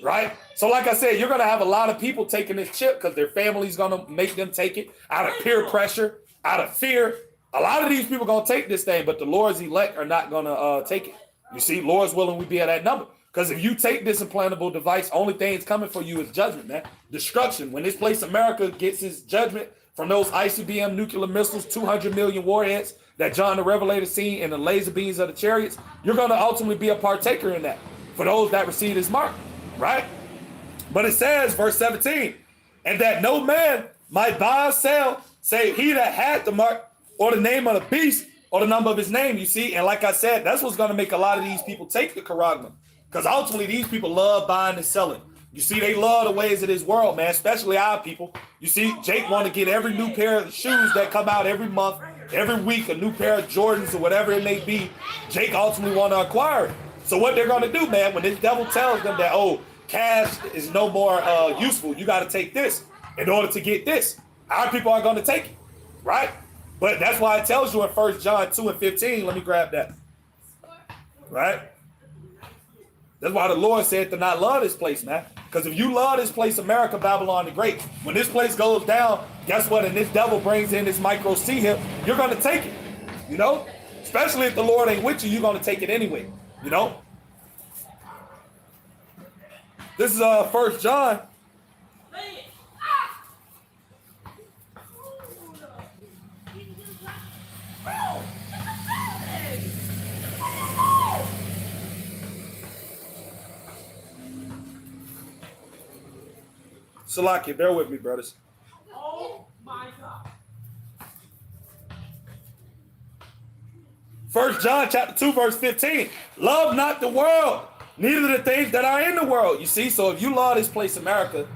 right? So like I said, you're going to have a lot of people taking this chip because their family's going to make them take it out of peer pressure, out of fear. A lot of these people are going to take this thing, but the Lord's elect are not going to take it. You see, Lord's willing we be at that number. Because if you take this implantable device, only thing that's coming for you is judgment, man. Destruction. When this place America gets its judgment from those ICBM nuclear missiles, 200 million warheads that John the Revelator seen in the laser beams of the chariots, you're going to ultimately be a partaker in that for those that receive this mark, right? But it says, verse 17, and that no man might buy or sell, save he that had the mark or the name of the beast or the number of his name, you see? And like I said, that's what's going to make a lot of these people take the charagma, because ultimately these people love buying and selling. You see, they love the ways of this world, man, especially our people. You see, Jake want to get every new pair of shoes that come out every month, every week, a new pair of Jordans or whatever it may be. Jake ultimately want to acquire it. So what they're going to do, man, when this devil tells them that, oh, cash is no more useful, you got to take this in order to get this, our people are going to take it, right? But that's why it tells you in 1 John 2:15, let me grab that, right? That's why the Lord said to not love this place, man. Because if you love this place, America, Babylon the Great, when this place goes down, guess what? And this devil brings in this micro C here, you're going to take it, you know? Especially if the Lord ain't with you, you're going to take it anyway, you know? This is 1 John. Salakia, bear with me, brothers. Oh my God. 1 John chapter 2, verse 15. Love not the world, neither the things that are in the world. You see, so if you love this place, America,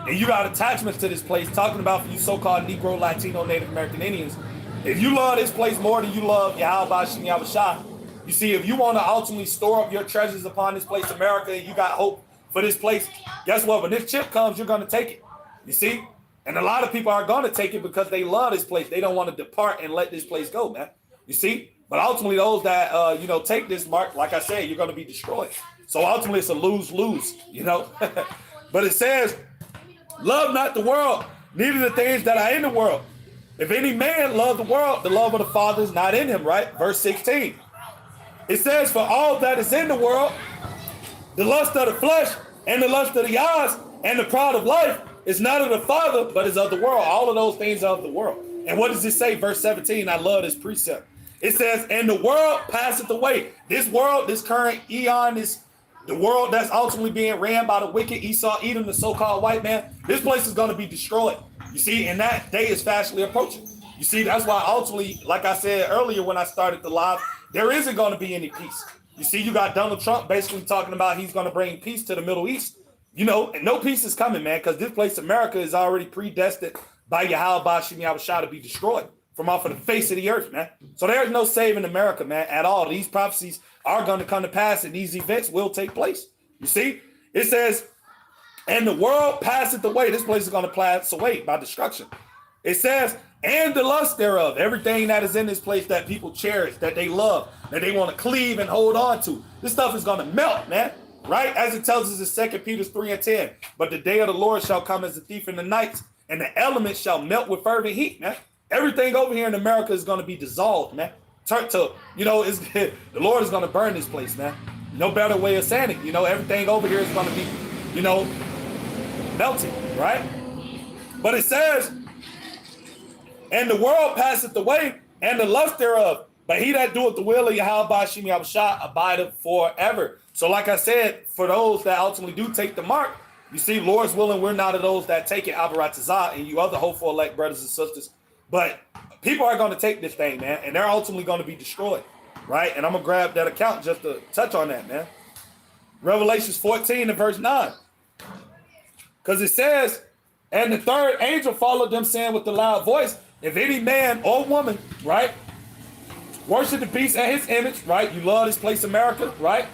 and you got attachments to this place, talking about for you so-called Negro, Latino, Native American Indians, if you love this place more than you love Yahweh Shem Yahushua, you see, if you want to ultimately store up your treasures upon this place, America, and you got hope for this place, guess what? When this chip comes, you're going to take it. You see? And a lot of people are going to take it because they love this place. They don't want to depart and let this place go, man. You see? But ultimately, those that, take this mark, like I said, you're going to be destroyed. So ultimately, it's a lose-lose, you know? But it says, love not the world, neither the things that are in the world. If any man love the world, the love of the Father is not in him, right? Verse 16. It says, for all that is in the world, the lust of the flesh and the lust of the eyes and the pride of life is not of the Father, but is of the world. All of those things are of the world. And what does it say? Verse 17, I love this precept. It says, and the world passeth away. This world, this current eon, the world that's ultimately being ran by the wicked, Esau, Edom, the so-called white man, this place is going to be destroyed. You see, and that day is fastly approaching. You see, that's why ultimately, like I said earlier when I started the live, there isn't going to be any peace. You see, you got Donald Trump basically talking about he's going to bring peace to the Middle East. You know, and no peace is coming, man, because this place, America, is already predestined by Yahweh Bashim Yahushua to be destroyed from off of the face of the earth, man. So there's no saving America, man, at all. These prophecies are going to come to pass, and these events will take place. You see, it says, and the world passeth away. This place is going to pass away by destruction. It says, and the lust thereof, everything that is in this place that people cherish, that they love, that they want to cleave and hold on to. This stuff is going to melt, man. Right? As it tells us in 2 Peter 3:10. But the day of the Lord shall come as a thief in the night, and the elements shall melt with fervent heat, man. Everything over here in America is going to be dissolved, man. Turn to, you know, the Lord is going to burn this place, man. No better way of saying it. You know, everything over here is going to be, you know, melting, right? But it says, and the world passeth away, and the lust thereof. But he that doeth the will of Yahweh Bashim Yahushua abideth forever. So like I said, for those that ultimately do take the mark, you see, Lord's willing, we're not of those that take it, Abaratazah, and you other hopeful elect brothers and sisters. But people are going to take this thing, man, and they're ultimately going to be destroyed, right? And I'm going to grab that account just to touch on that, man. Revelations 14 and verse 9. Because it says, and the third angel followed them, saying with a loud voice, if any man or woman, right, worship the beast and his image, right? You love this place, America, right?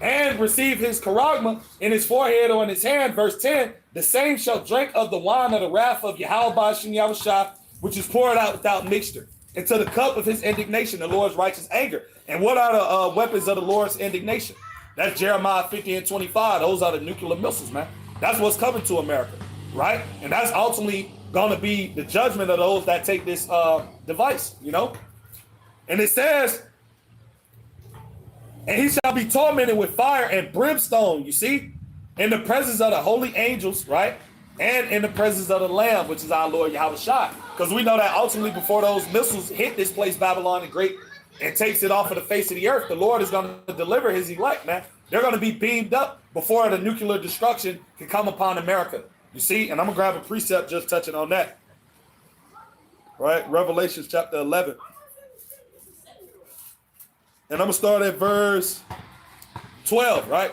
And receive his charagma in his forehead or in his hand, verse 10, the same shall drink of the wine of the wrath of Yahweh Bashim Yahushua, which is poured out without mixture, into the cup of his indignation, the Lord's righteous anger. And what are the weapons of the Lord's indignation? That's Jeremiah 50 and 25. Those are the nuclear missiles, man. That's what's coming to America, right? And that's ultimately going to be the judgment of those that take this device, you know? And it says, and he shall be tormented with fire and brimstone, you see, in the presence of the holy angels, right? And in the presence of the Lamb, which is our Lord Yahushua. Because we know that ultimately before those missiles hit this place, Babylon the Great, and takes it off of the face of the earth, the Lord is going to deliver his elect, man. They're going to be beamed up before the nuclear destruction can come upon America. You see, and I'm going to grab a precept just touching on that. Right? Revelation chapter 11. And I'm going to start at verse 12, right?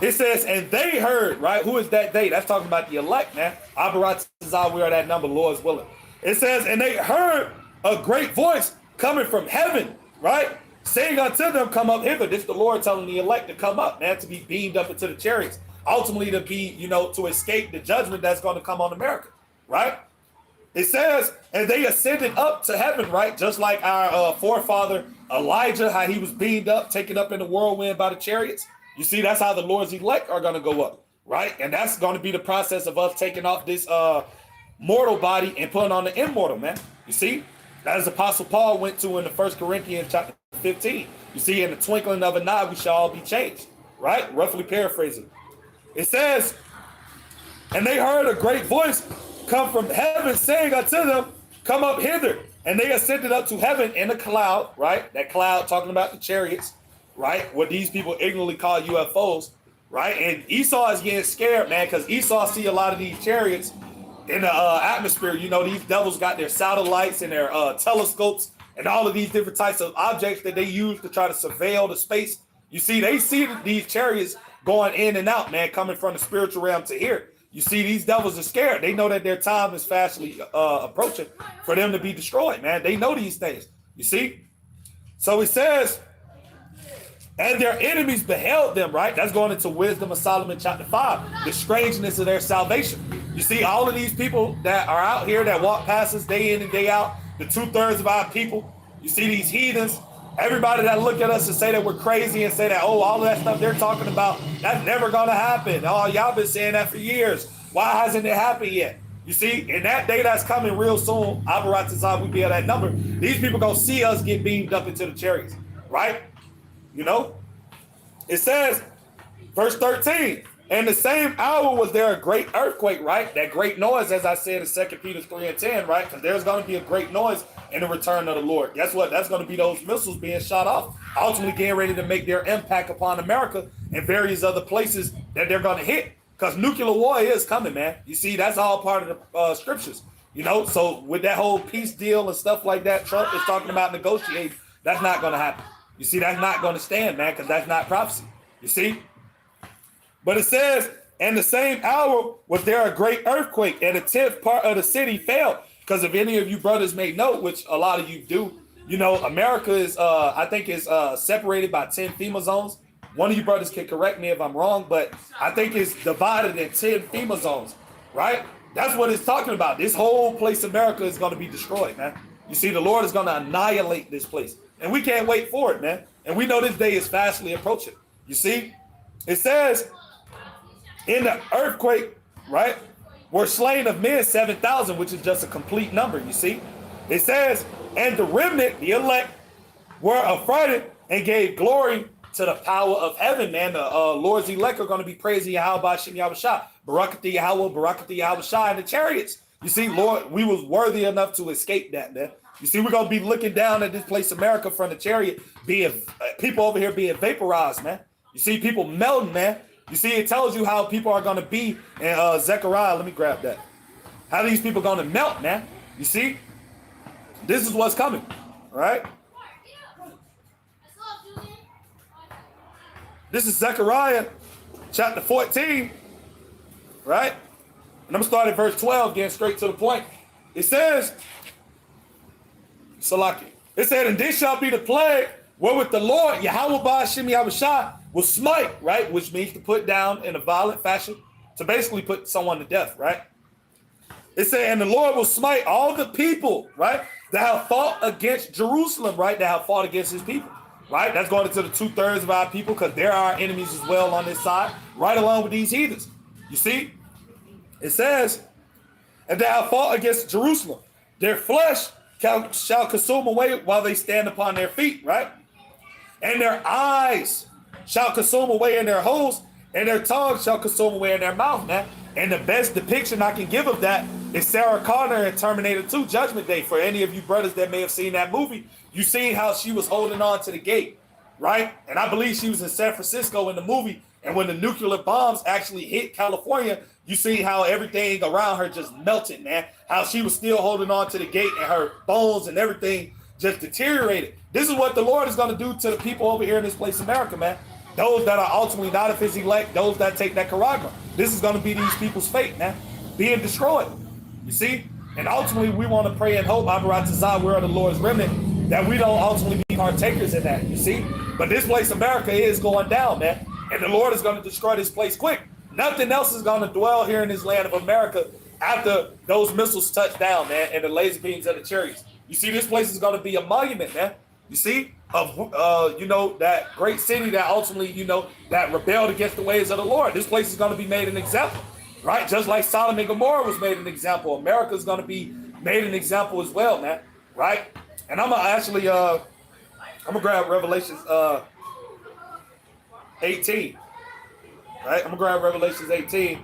It says, and they heard, right? Who is that they? That's talking about the elect, man. Abaratazah, we are that number, Lord's willing. It says, and they heard a great voice coming from heaven, right? Saying unto them, come up hither. This is the Lord telling the elect to come up, man, to be beamed up into the chariots. Ultimately to be, you know, to escape the judgment that's going to come on America, right? It says, and they ascended up to heaven, right? Just like our forefather Elijah, how he was beamed up, taken up in the whirlwind by the chariots. You see, that's how the Lord's elect are going to go up, right? And that's going to be the process of us taking off this mortal body and putting on the immortal, man. You see, as Apostle Paul went to in the 1 Corinthians chapter 15. You see, in the twinkling of an eye, we shall all be changed, right? Roughly paraphrasing. It says, and they heard a great voice come from heaven saying unto them, come up hither. And they ascended up to heaven in a cloud, right? That cloud talking about the chariots, right? What these people ignorantly call UFOs, right? And Esau is getting scared, man, because Esau see a lot of these chariots in the atmosphere. You know, these devils got their satellites and their telescopes and all of these different types of objects that they use to try to surveil the space. You see, they see these chariots going in and out, man, coming from the spiritual realm to here. You see, these devils are scared. They know that their time is fastly approaching for them to be destroyed, man. They know these things, you see? So it says, and their enemies beheld them, right? That's going into Wisdom of Solomon chapter 5, the strangeness of their salvation. You see, all of these people that are out here that walk past us day in and day out, the 2/3 of our people, you see these heathens, everybody that look at us and say that we're crazy and say that, oh, all of that stuff they're talking about, that's never going to happen. Oh, y'all been saying that for years. Why hasn't it happened yet? You see, in that day that's coming real soon, Abaratazah, we be at that number. These people going to see us get beamed up into the chariots, right? You know? It says, verse 13, And the same hour was there a great earthquake, right? That great noise, as I said in 2 Peter 3 and 10, right? Because there's going to be a great noise in the return of the Lord. Guess what? That's going to be those missiles being shot off, ultimately getting ready to make their impact upon America and various other places that they're going to hit. Because nuclear war is coming, man. You see, that's all part of the scriptures. You know, so with that whole peace deal and stuff like that, Trump is talking about negotiating. That's not going to happen. You see, that's not going to stand, man, because that's not prophecy. You see? But it says, and the same hour was there a great earthquake, and a tenth part of the city fell. Because if any of you brothers may know, which a lot of you do, you know, America is, I think, is separated by 10 FEMA zones. One of you brothers can correct me if I'm wrong, but I think it's divided in 10 FEMA zones, right? That's what it's talking about. This whole place, America, is going to be destroyed, man. You see, the Lord is going to annihilate this place. And we can't wait for it, man. And we know this day is fastly approaching. You see, it says, in the earthquake, right, were slain of men 7,000, which is just a complete number, you see. It says, and the remnant, the elect, were affrighted and gave glory to the power of heaven, man. The Lord's elect are going to be praising Yahweh B'Shem Yahweh Shah, Barakatha Yahweh, Barakatha Yahweh Shah, and the chariots. You see, Lord, we was worthy enough to escape that, man. You see, we're going to be looking down at this place, America, from the chariot, being people over here being vaporized, man. You see, people melting, man. You see, it tells you how people are going to be in Zechariah. Let me grab that. How these people are going to melt, man. You see, this is what's coming, all right? This is Zechariah chapter 14, right? And I'm going to start at verse 12, getting straight to the point. It says, Salaki, it said, and this shall be the plague wherewith the Lord, Yahweh B'Shem Yahweh Shah, will smite, right? Which means to put down in a violent fashion, to basically put someone to death, right? It said, and the Lord will smite all the people, right, that have fought against Jerusalem, right, that have fought against his people. Right, that's going into the 2/3 of our people, because there are enemies as well on this side, right along with these heathens. You see, it says, and they have fought against Jerusalem. Their flesh shall consume away while they stand upon their feet, right? And their eyes shall consume away in their holes, and their tongue shall consume away in their mouth, man. And the best depiction I can give of that is Sarah Connor in Terminator 2 Judgment Day. For any of you brothers that may have seen that movie, you seen how she was holding on to the gate, right? And I believe she was in San Francisco in the movie. And when the nuclear bombs actually hit California, you see how everything around her just melted, man. How she was still holding on to the gate and her bones and everything just deteriorated. This is what the Lord is going to do to the people over here in this place, America, man. Those that are ultimately not of his elect, those that take that charagma. This is going to be these people's fate, man. Being destroyed. You see? And ultimately, we want to pray and hope, Abaratazah, we're the Lord's remnant, that we don't ultimately be partakers in that, you see? But this place, America, is going down, man. And the Lord is going to destroy this place quick. Nothing else is going to dwell here in this land of America after those missiles touch down, man, and the laser beams of the chariots. You see, this place is going to be a monument, man. You see? Of, you know, that great city that ultimately, you know, that rebelled against the ways of the Lord. This place is going to be made an example, right? Just like Sodom and Gomorrah was made an example. America is going to be made an example as well, man, right? And I'm going to actually, I'm going to grab Revelations 18, right? I'm going to grab Revelations 18.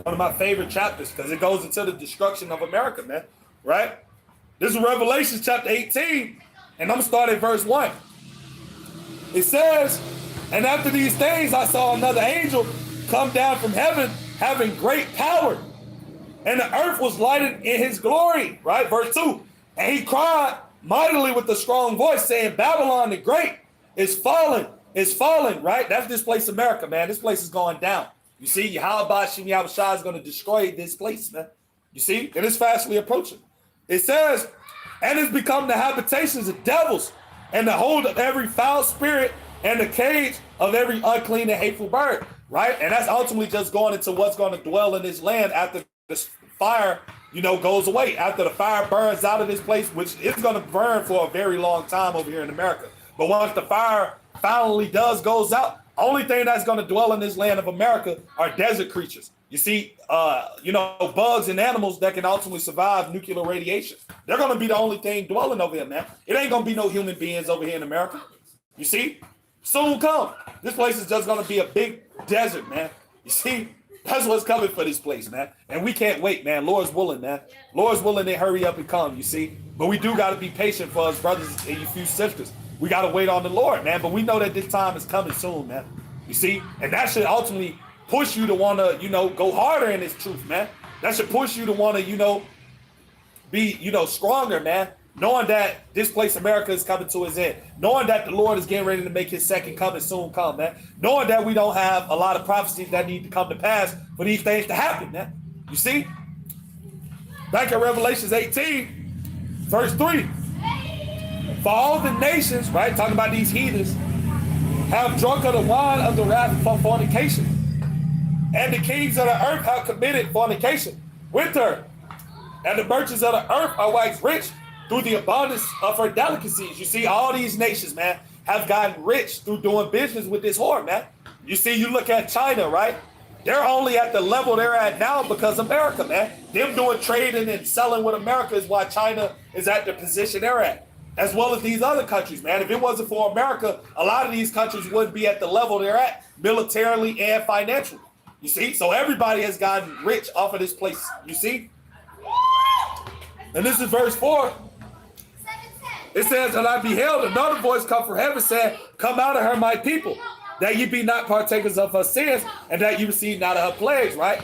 One of my favorite chapters, because it goes into the destruction of America, man. Right? This is Revelation chapter 18, and I'm starting at verse 1. It says, and after these things I saw another angel come down from heaven, having great power, and the earth was lighted in his glory. Right? Verse 2. And he cried mightily with a strong voice, saying, Babylon the great is fallen, right? That's this place, America, man. This place is going down. You see, Yahweh B'Shem Yahweh Shah is going to destroy this place, man. You see, and it's fastly approaching. It says, and it's become the habitations of devils, and the hold of every foul spirit, and the cage of every unclean and hateful bird, right? And that's ultimately just going into what's going to dwell in this land after this fire, you know, goes away. After the fire burns out of this place, which is going to burn for a very long time over here in America. But once the fire finally goes out, only thing that's going to dwell in this land of America are desert creatures. You see, you know, bugs and animals that can ultimately survive nuclear radiation. They're going to be the only thing dwelling over here, man. It ain't going to be no human beings over here in America. You see? Soon come. This place is just going to be a big desert, man. You see? That's what's coming for this place, man. And we can't wait, man. Lord's willing, man. Lord's willing to hurry up and come, you see? But we do got to be patient for us brothers and you few sisters. We got to wait on the Lord, man. But we know that this time is coming soon, man. You see? And that should ultimately push you to want to, go harder in this truth, man. That should push you to want to, be, stronger, man. Knowing that this place, America, is coming to its end. Knowing that the Lord is getting ready to make his second coming soon come, man. Knowing that we don't have a lot of prophecies that need to come to pass for these things to happen, man. You see? Back in Revelations 18, verse 3. For all the nations, right, talking about these heathens, have drunk of the wine of the wrath for fornication. And the kings of the earth have committed fornication with her. And the merchants of the earth are waxed rich through the abundance of her delicacies. You see, all these nations, man, have gotten rich through doing business with this whore, man. You see, you look at China, right? They're only at the level they're at now because America, man. Them doing trading and selling with America is why China is at the position they're at, as well as these other countries, man. If it wasn't for America, a lot of these countries wouldn't be at the level they're at, militarily and financially. You see? So everybody has gotten rich off of this place, you see? And this is verse 4. It says, and I beheld another voice come from heaven saying, come out of her, my people, that ye be not partakers of her sins, and that ye receive not of her plagues, right?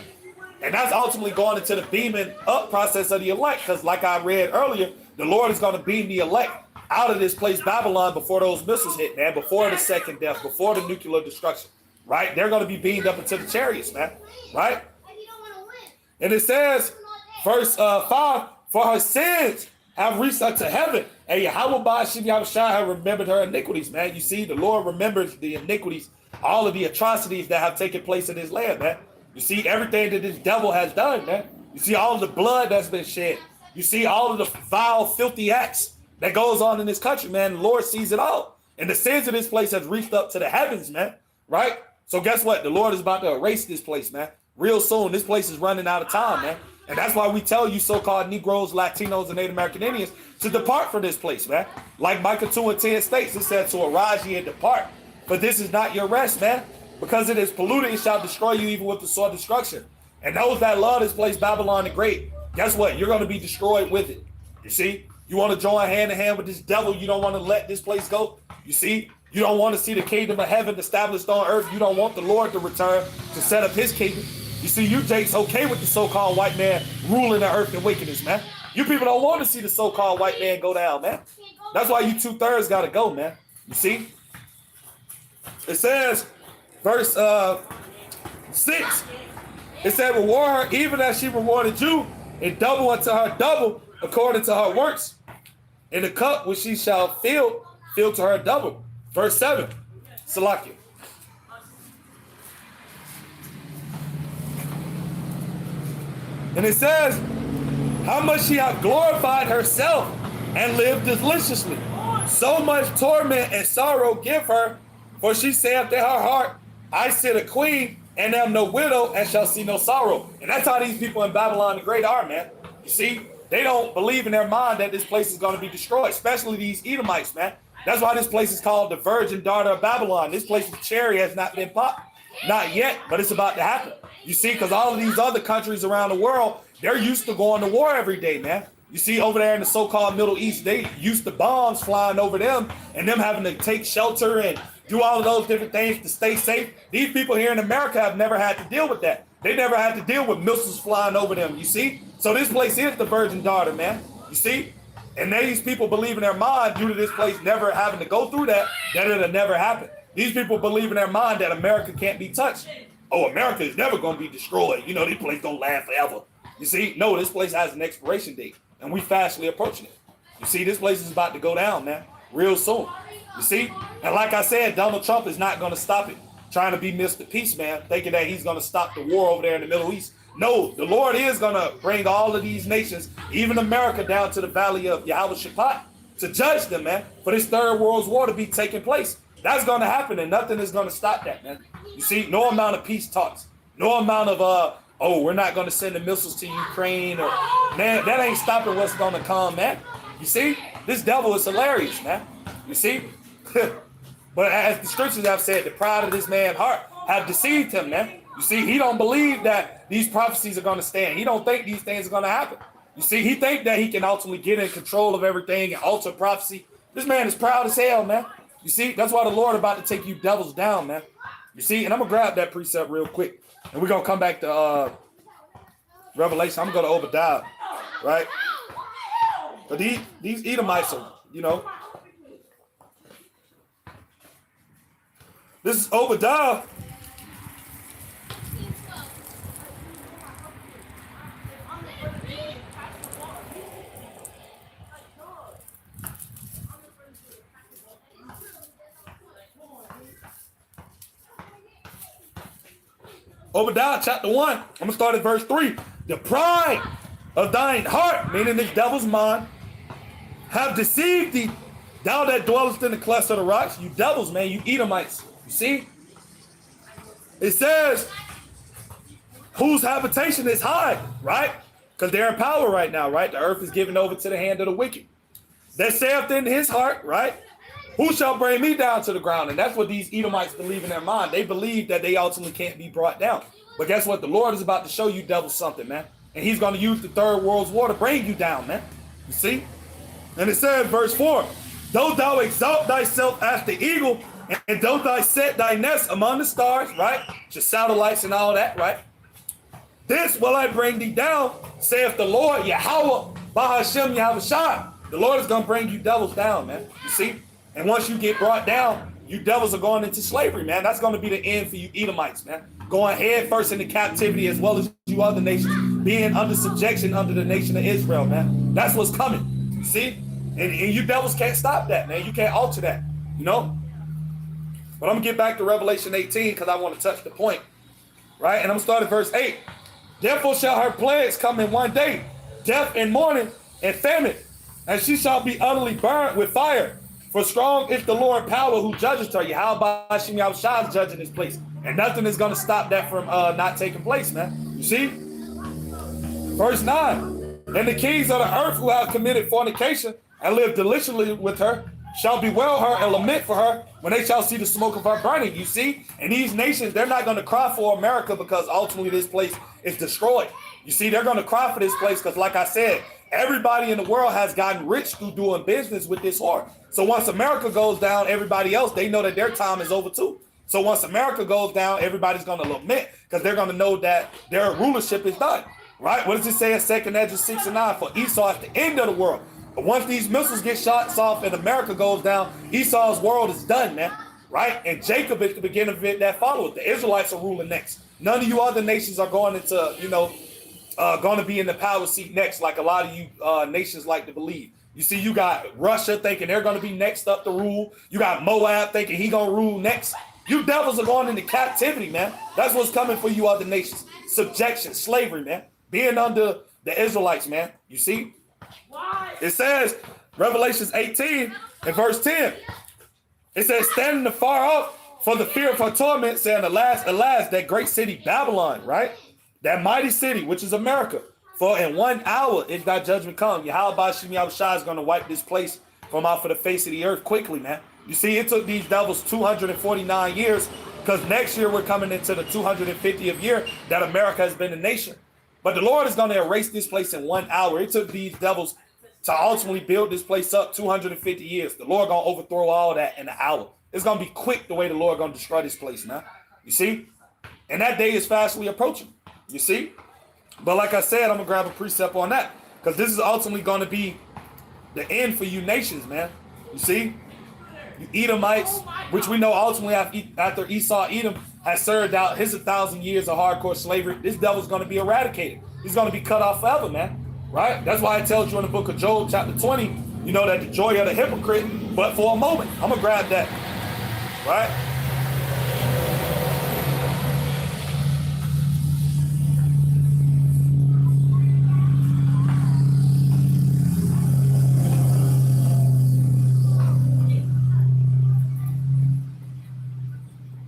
And that's ultimately going into the beaming up process of the elect, because like I read earlier, the Lord is going to beam the elect out of this place, Babylon, before those missiles hit, man, before the second death, before the nuclear destruction, right? They're going to be beamed up into the chariots, man, right? And it says, verse 5, for her sins have reached unto heaven, and Yahweh Ba'ashim Yahushua have remembered her iniquities, man. You see, the Lord remembers the iniquities, all of the atrocities that have taken place in this land, man. You see everything that this devil has done, man. You see all of the blood that's been shed. You see all of the vile, filthy acts that goes on in this country, man. The Lord sees it all. And the sins of this place has reached up to the heavens, man, right? So guess what? The Lord is about to erase this place, man. Real soon, this place is running out of time, man. And that's why we tell you so-called Negroes, Latinos, and Native American Indians to depart from this place, man. Like Micah 2:10 states, it said to arise ye and depart. But this is not your rest, man. Because it is polluted, it shall destroy you even with the sword of destruction. And those that love this place, Babylon the Great, guess what? You're going to be destroyed with it. You see? You want to join hand in hand with this devil. You don't want to let this place go. You see? You don't want to see the kingdom of heaven established on earth. You don't want the Lord to return to set up his kingdom. You see, you Jake's okay with the so-called white man ruling the earth and wickedness, man. You people don't want to see the so-called white man go down, man. That's why you 2/3 got to go, man. You see? It says, verse 6, it said, reward her even as she rewarded you, and double unto her double according to her works. In the cup which she shall fill to her double. Verse 7, Salakia. And it says, how much she hath glorified herself and lived deliciously. So much torment and sorrow give her, for she saith in her heart, I sit a queen and am no widow and shall see no sorrow. And that's how these people in Babylon the Great are, man. You see, they don't believe in their mind that this place is going to be destroyed, especially these Edomites, man. That's why this place is called the virgin daughter of Babylon. This place's cherry has not been popped. Not yet, but it's about to happen. You see, because all of these other countries around the world, they're used to going to war every day, man. You see, over there in the so-called Middle East, they used to bombs flying over them and them having to take shelter and do all of those different things to stay safe. These people here in America have never had to deal with that. They never had to deal with missiles flying over them, you see? So this place is the virgin daughter, man. You see? And these people believe in their mind, due to this place never having to go through that it'll never happen. These people believe in their mind that America can't be touched. Oh, America is never going to be destroyed. You know, this place don't last forever. You see? No, this place has an expiration date, and we fastly approaching it. You see, this place is about to go down, man, real soon. You see? And like I said, Donald Trump is not going to stop it, trying to be Mr. Peace, man, thinking that he's going to stop the war over there in the Middle East. No, the Lord is going to bring all of these nations, even America, down to the valley of Yahweh Shaphat to judge them, man, for this third world war to be taking place. That's going to happen, and nothing is going to stop that, man. You see, no amount of peace talks, no amount of, oh, we're not going to send the missiles to Ukraine, or, man, that ain't stopping what's going to come, man. You see, this devil is hilarious, man. You see? But as the scriptures have said, the pride of this man's heart have deceived him, man. You see, he don't believe that these prophecies are going to stand. He don't think these things are going to happen. You see, he think that he can ultimately get in control of everything and alter prophecy. This man is proud as hell, man. You see, that's why the Lord about to take you devils down, man. You see, and I'm going to grab that precept real quick. And we're going to come back to Revelation. I'm going to go to Obadiah, right? But these Edomites are, you know. This is Obadiah. Obadiah chapter 1, I'm going to start at verse 3. The pride of thine heart, meaning this devil's mind, have deceived thee, thou that dwellest in the clefts of the rocks. You devils, man, you Edomites. You see? It says, whose habitation is high, right? Because they're in power right now, right? The earth is given over to the hand of the wicked. That saith in his heart, right? Who shall bring me down to the ground? And that's what these Edomites believe in their mind. They believe that they ultimately can't be brought down. But guess what? The Lord is about to show you devils something, man. And he's going to use the third world's war to bring you down, man. You see? And it says, verse 4, though thou exalt thyself as the eagle, and though thou set thy nest among the stars, right? Your satellites and all that, right? This will I bring thee down, saith the Lord, Yahweh, Bahashem Yahushua. The Lord is going to bring you devils down, man. You see? And once you get brought down, you devils are going into slavery, man. That's going to be the end for you Edomites, man. Going head first into captivity as well as you other nations, being under subjection under the nation of Israel, man. That's what's coming, you see? And you devils can't stop that, man. You can't alter that, you know? But I'm going to get back to Revelation 18 because I want to touch the point, right? And I'm going to start at verse 8. Therefore shall her plagues come in one day, death and mourning and famine, and she shall be utterly burned with fire. For strong is the Lord power who judges her. How about Hashem Yahushua is judging this place? And nothing is going to stop that from not taking place, man. You see? Verse 9. And the kings of the earth who have committed fornication and live deliciously with her shall bewail her and lament for her when they shall see the smoke of her burning. You see? And these nations, they're not going to cry for America because ultimately this place is destroyed. You see, they're going to cry for this place because, like I said, everybody in the world has gotten rich through doing business with this whore. So once America goes down, everybody else, they know that their time is over too. So once America goes down, everybody's going to lament because they're going to know that their rulership is done, right? What does it say in 2 Hedges 6 and 9? For Esau is the end of the world. But once these missiles get shot off and America goes down, Esau's world is done, man, right? And Jacob is the beginning of it that follows. The Israelites are ruling next. None of you other nations are going into, going to be in the power seat next, like a lot of you nations like to believe. You see, you got Russia thinking they're going to be next up to rule. You got Moab thinking he going to rule next. You devils are going into captivity, man. That's what's coming for you other nations. Subjection, slavery, man. Being under the Israelites, man. You see? It says, Revelations 18 and verse 10. It says, standing afar off for the fear of her torment, saying, alas, alas, that great city Babylon, right? That mighty city, which is America. For in 1 hour is thy judgment come. Yahweh Shem Yahushua is going to wipe this place from off of the face of the earth quickly, man. You see, it took these devils 249 years because next year we're coming into the 250th year that America has been a nation. But the Lord is going to erase this place in 1 hour. It took these devils to ultimately build this place up 250 years. The Lord going to overthrow all that in an hour. It's going to be quick the way the Lord going to destroy this place, man. You see? And that day is fastly approaching. You see? But like I said, I'm going to grab a precept on that because this is ultimately going to be the end for you nations, man. You see? You Edomites, which we know ultimately after Esau, Edom has served out his 1,000 years of hardcore slavery, this devil's going to be eradicated. He's going to be cut off forever, man. Right? That's why it tells you in the book of Job, chapter 20, that the joy of the hypocrite, but for a moment. I'm going to grab that. Right?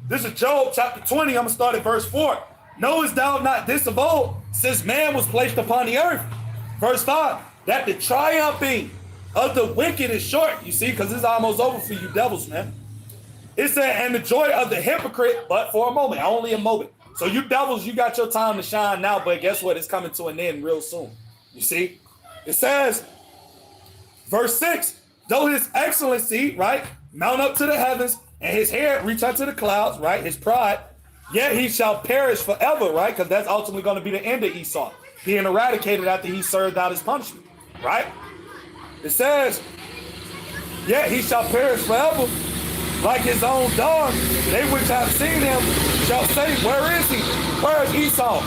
This is Job chapter 20. I'm going to start at verse 4. Knowest thou not this of old, since man was placed upon the earth? Verse 5. That the triumphing of the wicked is short. You see, because it's almost over for you devils, man. It said, and the joy of the hypocrite, but for a moment, only a moment. So you devils, you got your time to shine now, but guess what? It's coming to an end real soon. You see? It says, verse 6, though his excellency, right, mount up to the heavens, and his hair reach out to the clouds, right, his pride, yet he shall perish forever, right? Because that's ultimately going to be the end of Esau, being eradicated after he served out his punishment, right? It says, yet he shall perish forever, like his own dog. They which have seen him shall say, where is he? Where is Esau?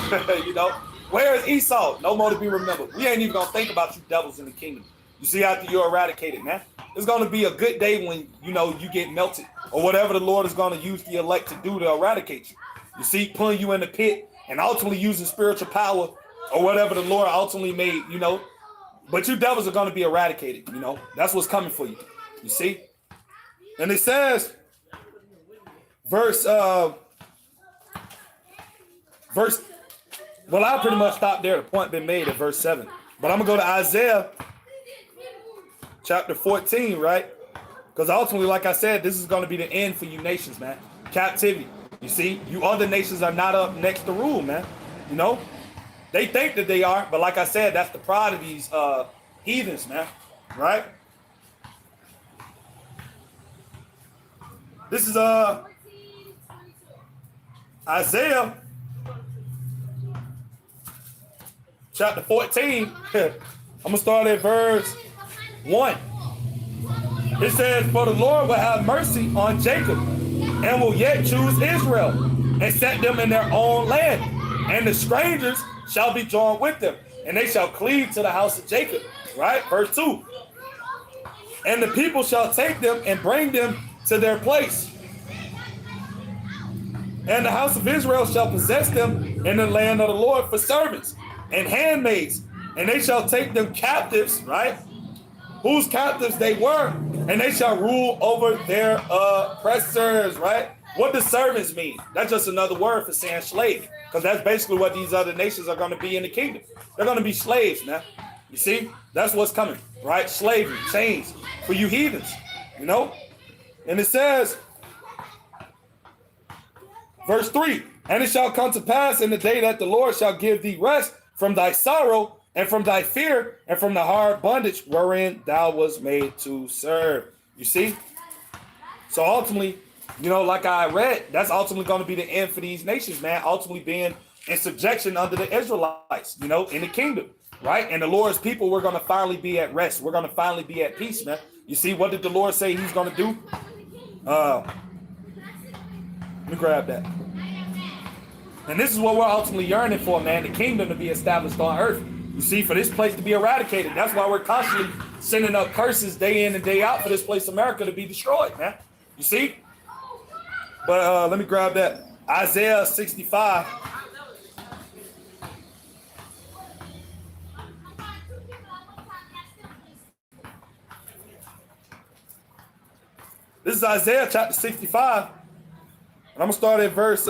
You know, where is Esau? No more to be remembered. We ain't even going to think about you devils in the kingdom. You see, after you're eradicated, man. It's going to be a good day when, you know, you get melted or whatever the Lord is going to use the elect to do to eradicate you. You see, pulling you in the pit and ultimately using spiritual power or whatever the Lord ultimately made, you know. But you devils are going to be eradicated, you know. That's what's coming for you. You see? And it says, well, I'll pretty much stop there. The point been made at verse 7. But I'm going to go to Isaiah chapter 14, right? Because ultimately, like I said, this is going to be the end for you nations, man. Captivity. You see, you other nations are not up next to rule, man. You know? They think that they are, but like I said, that's the pride of these heathens, man. Right? This is Isaiah chapter 14. I'm gonna start at verse 1. It says, for the Lord will have mercy on Jacob and will yet choose Israel and set them in their own land, and the strangers shall be joined with them, and they shall cleave to the house of Jacob. Right? Verse 2. And the people shall take them and bring them to their place. And the house of Israel shall possess them in the land of the Lord for servants and handmaids. And they shall take them captives, right? Whose captives they were. And they shall rule over their oppressors, right? What does servants mean? That's just another word for saying slave. Because that's basically what these other nations are going to be in the kingdom. They're going to be slaves, man. You see? That's what's coming, right? Slavery, chains for you heathens, you know? And it says, verse 3, and it shall come to pass in the day that the Lord shall give thee rest from thy sorrow and from thy fear and from the hard bondage wherein thou was made to serve. You see? So ultimately, you know, like I read, that's ultimately going to be the end for these nations, man. Ultimately being in subjection under the Israelites, you know, in the kingdom, right? And the Lord's people, we're going to finally be at rest. We're going to finally be at peace, man. You see, what did the Lord say he's going to do? Let me grab that. And this is what we're ultimately yearning for, man. The kingdom to be established on earth. You see, for this place to be eradicated. That's why we're constantly sending up curses day in and day out for this place, America, to be destroyed, man. You see? But let me grab that. Isaiah 65. This is Isaiah chapter 65. And I'm going to start at verse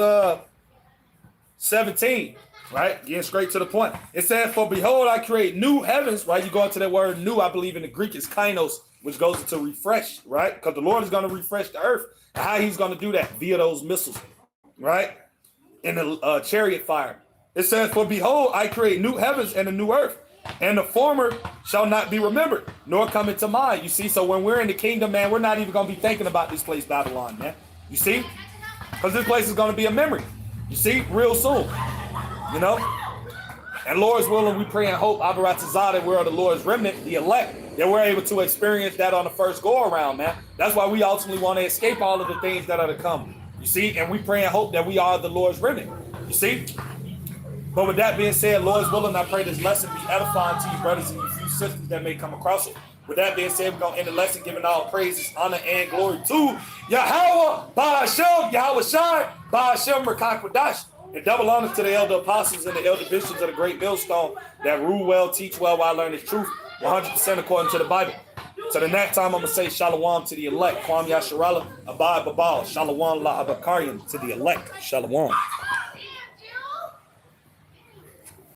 17, right? Getting straight to the point. It says, for behold, I create new heavens, right? You go into that word new, I believe in the Greek is kainos, which goes into refresh, right? Because the Lord is going to refresh the earth. And how he's going to do that? Via those missiles, right? In the chariot fire. It says, for behold, I create new heavens and a new earth, and the former shall not be remembered, nor come into mind. You see, so when we're in the kingdom, man, we're not even going to be thinking about this place, Babylon, man. You see? Because this place is going to be a memory. You see? Real soon. You know? And Lord's willing, we pray and hope, that we're the Lord's remnant, the elect, that we're able to experience that on the first go-around, man. That's why we ultimately want to escape all of the things that are to come. You see? And we pray and hope that we are the Lord's remnant. You see? But with that being said, Lord's willing, I pray this lesson be edifying to you brothers and you few sisters that may come across it. With that being said, we're going to end the lesson giving all praises, honor, and glory to Yahweh, Ba'ashem, Yahweh Shai, Ba'ashem, Rakakwadash. And double honor to the elder apostles and the elder bishops of the great millstone that rule well, teach well, while learning truth 100% according to the Bible. So the next time I'm going to say Shalom to the elect. Kwam Yasharala, Abad Babal, Shalom La Abakarian to the elect. Shalom.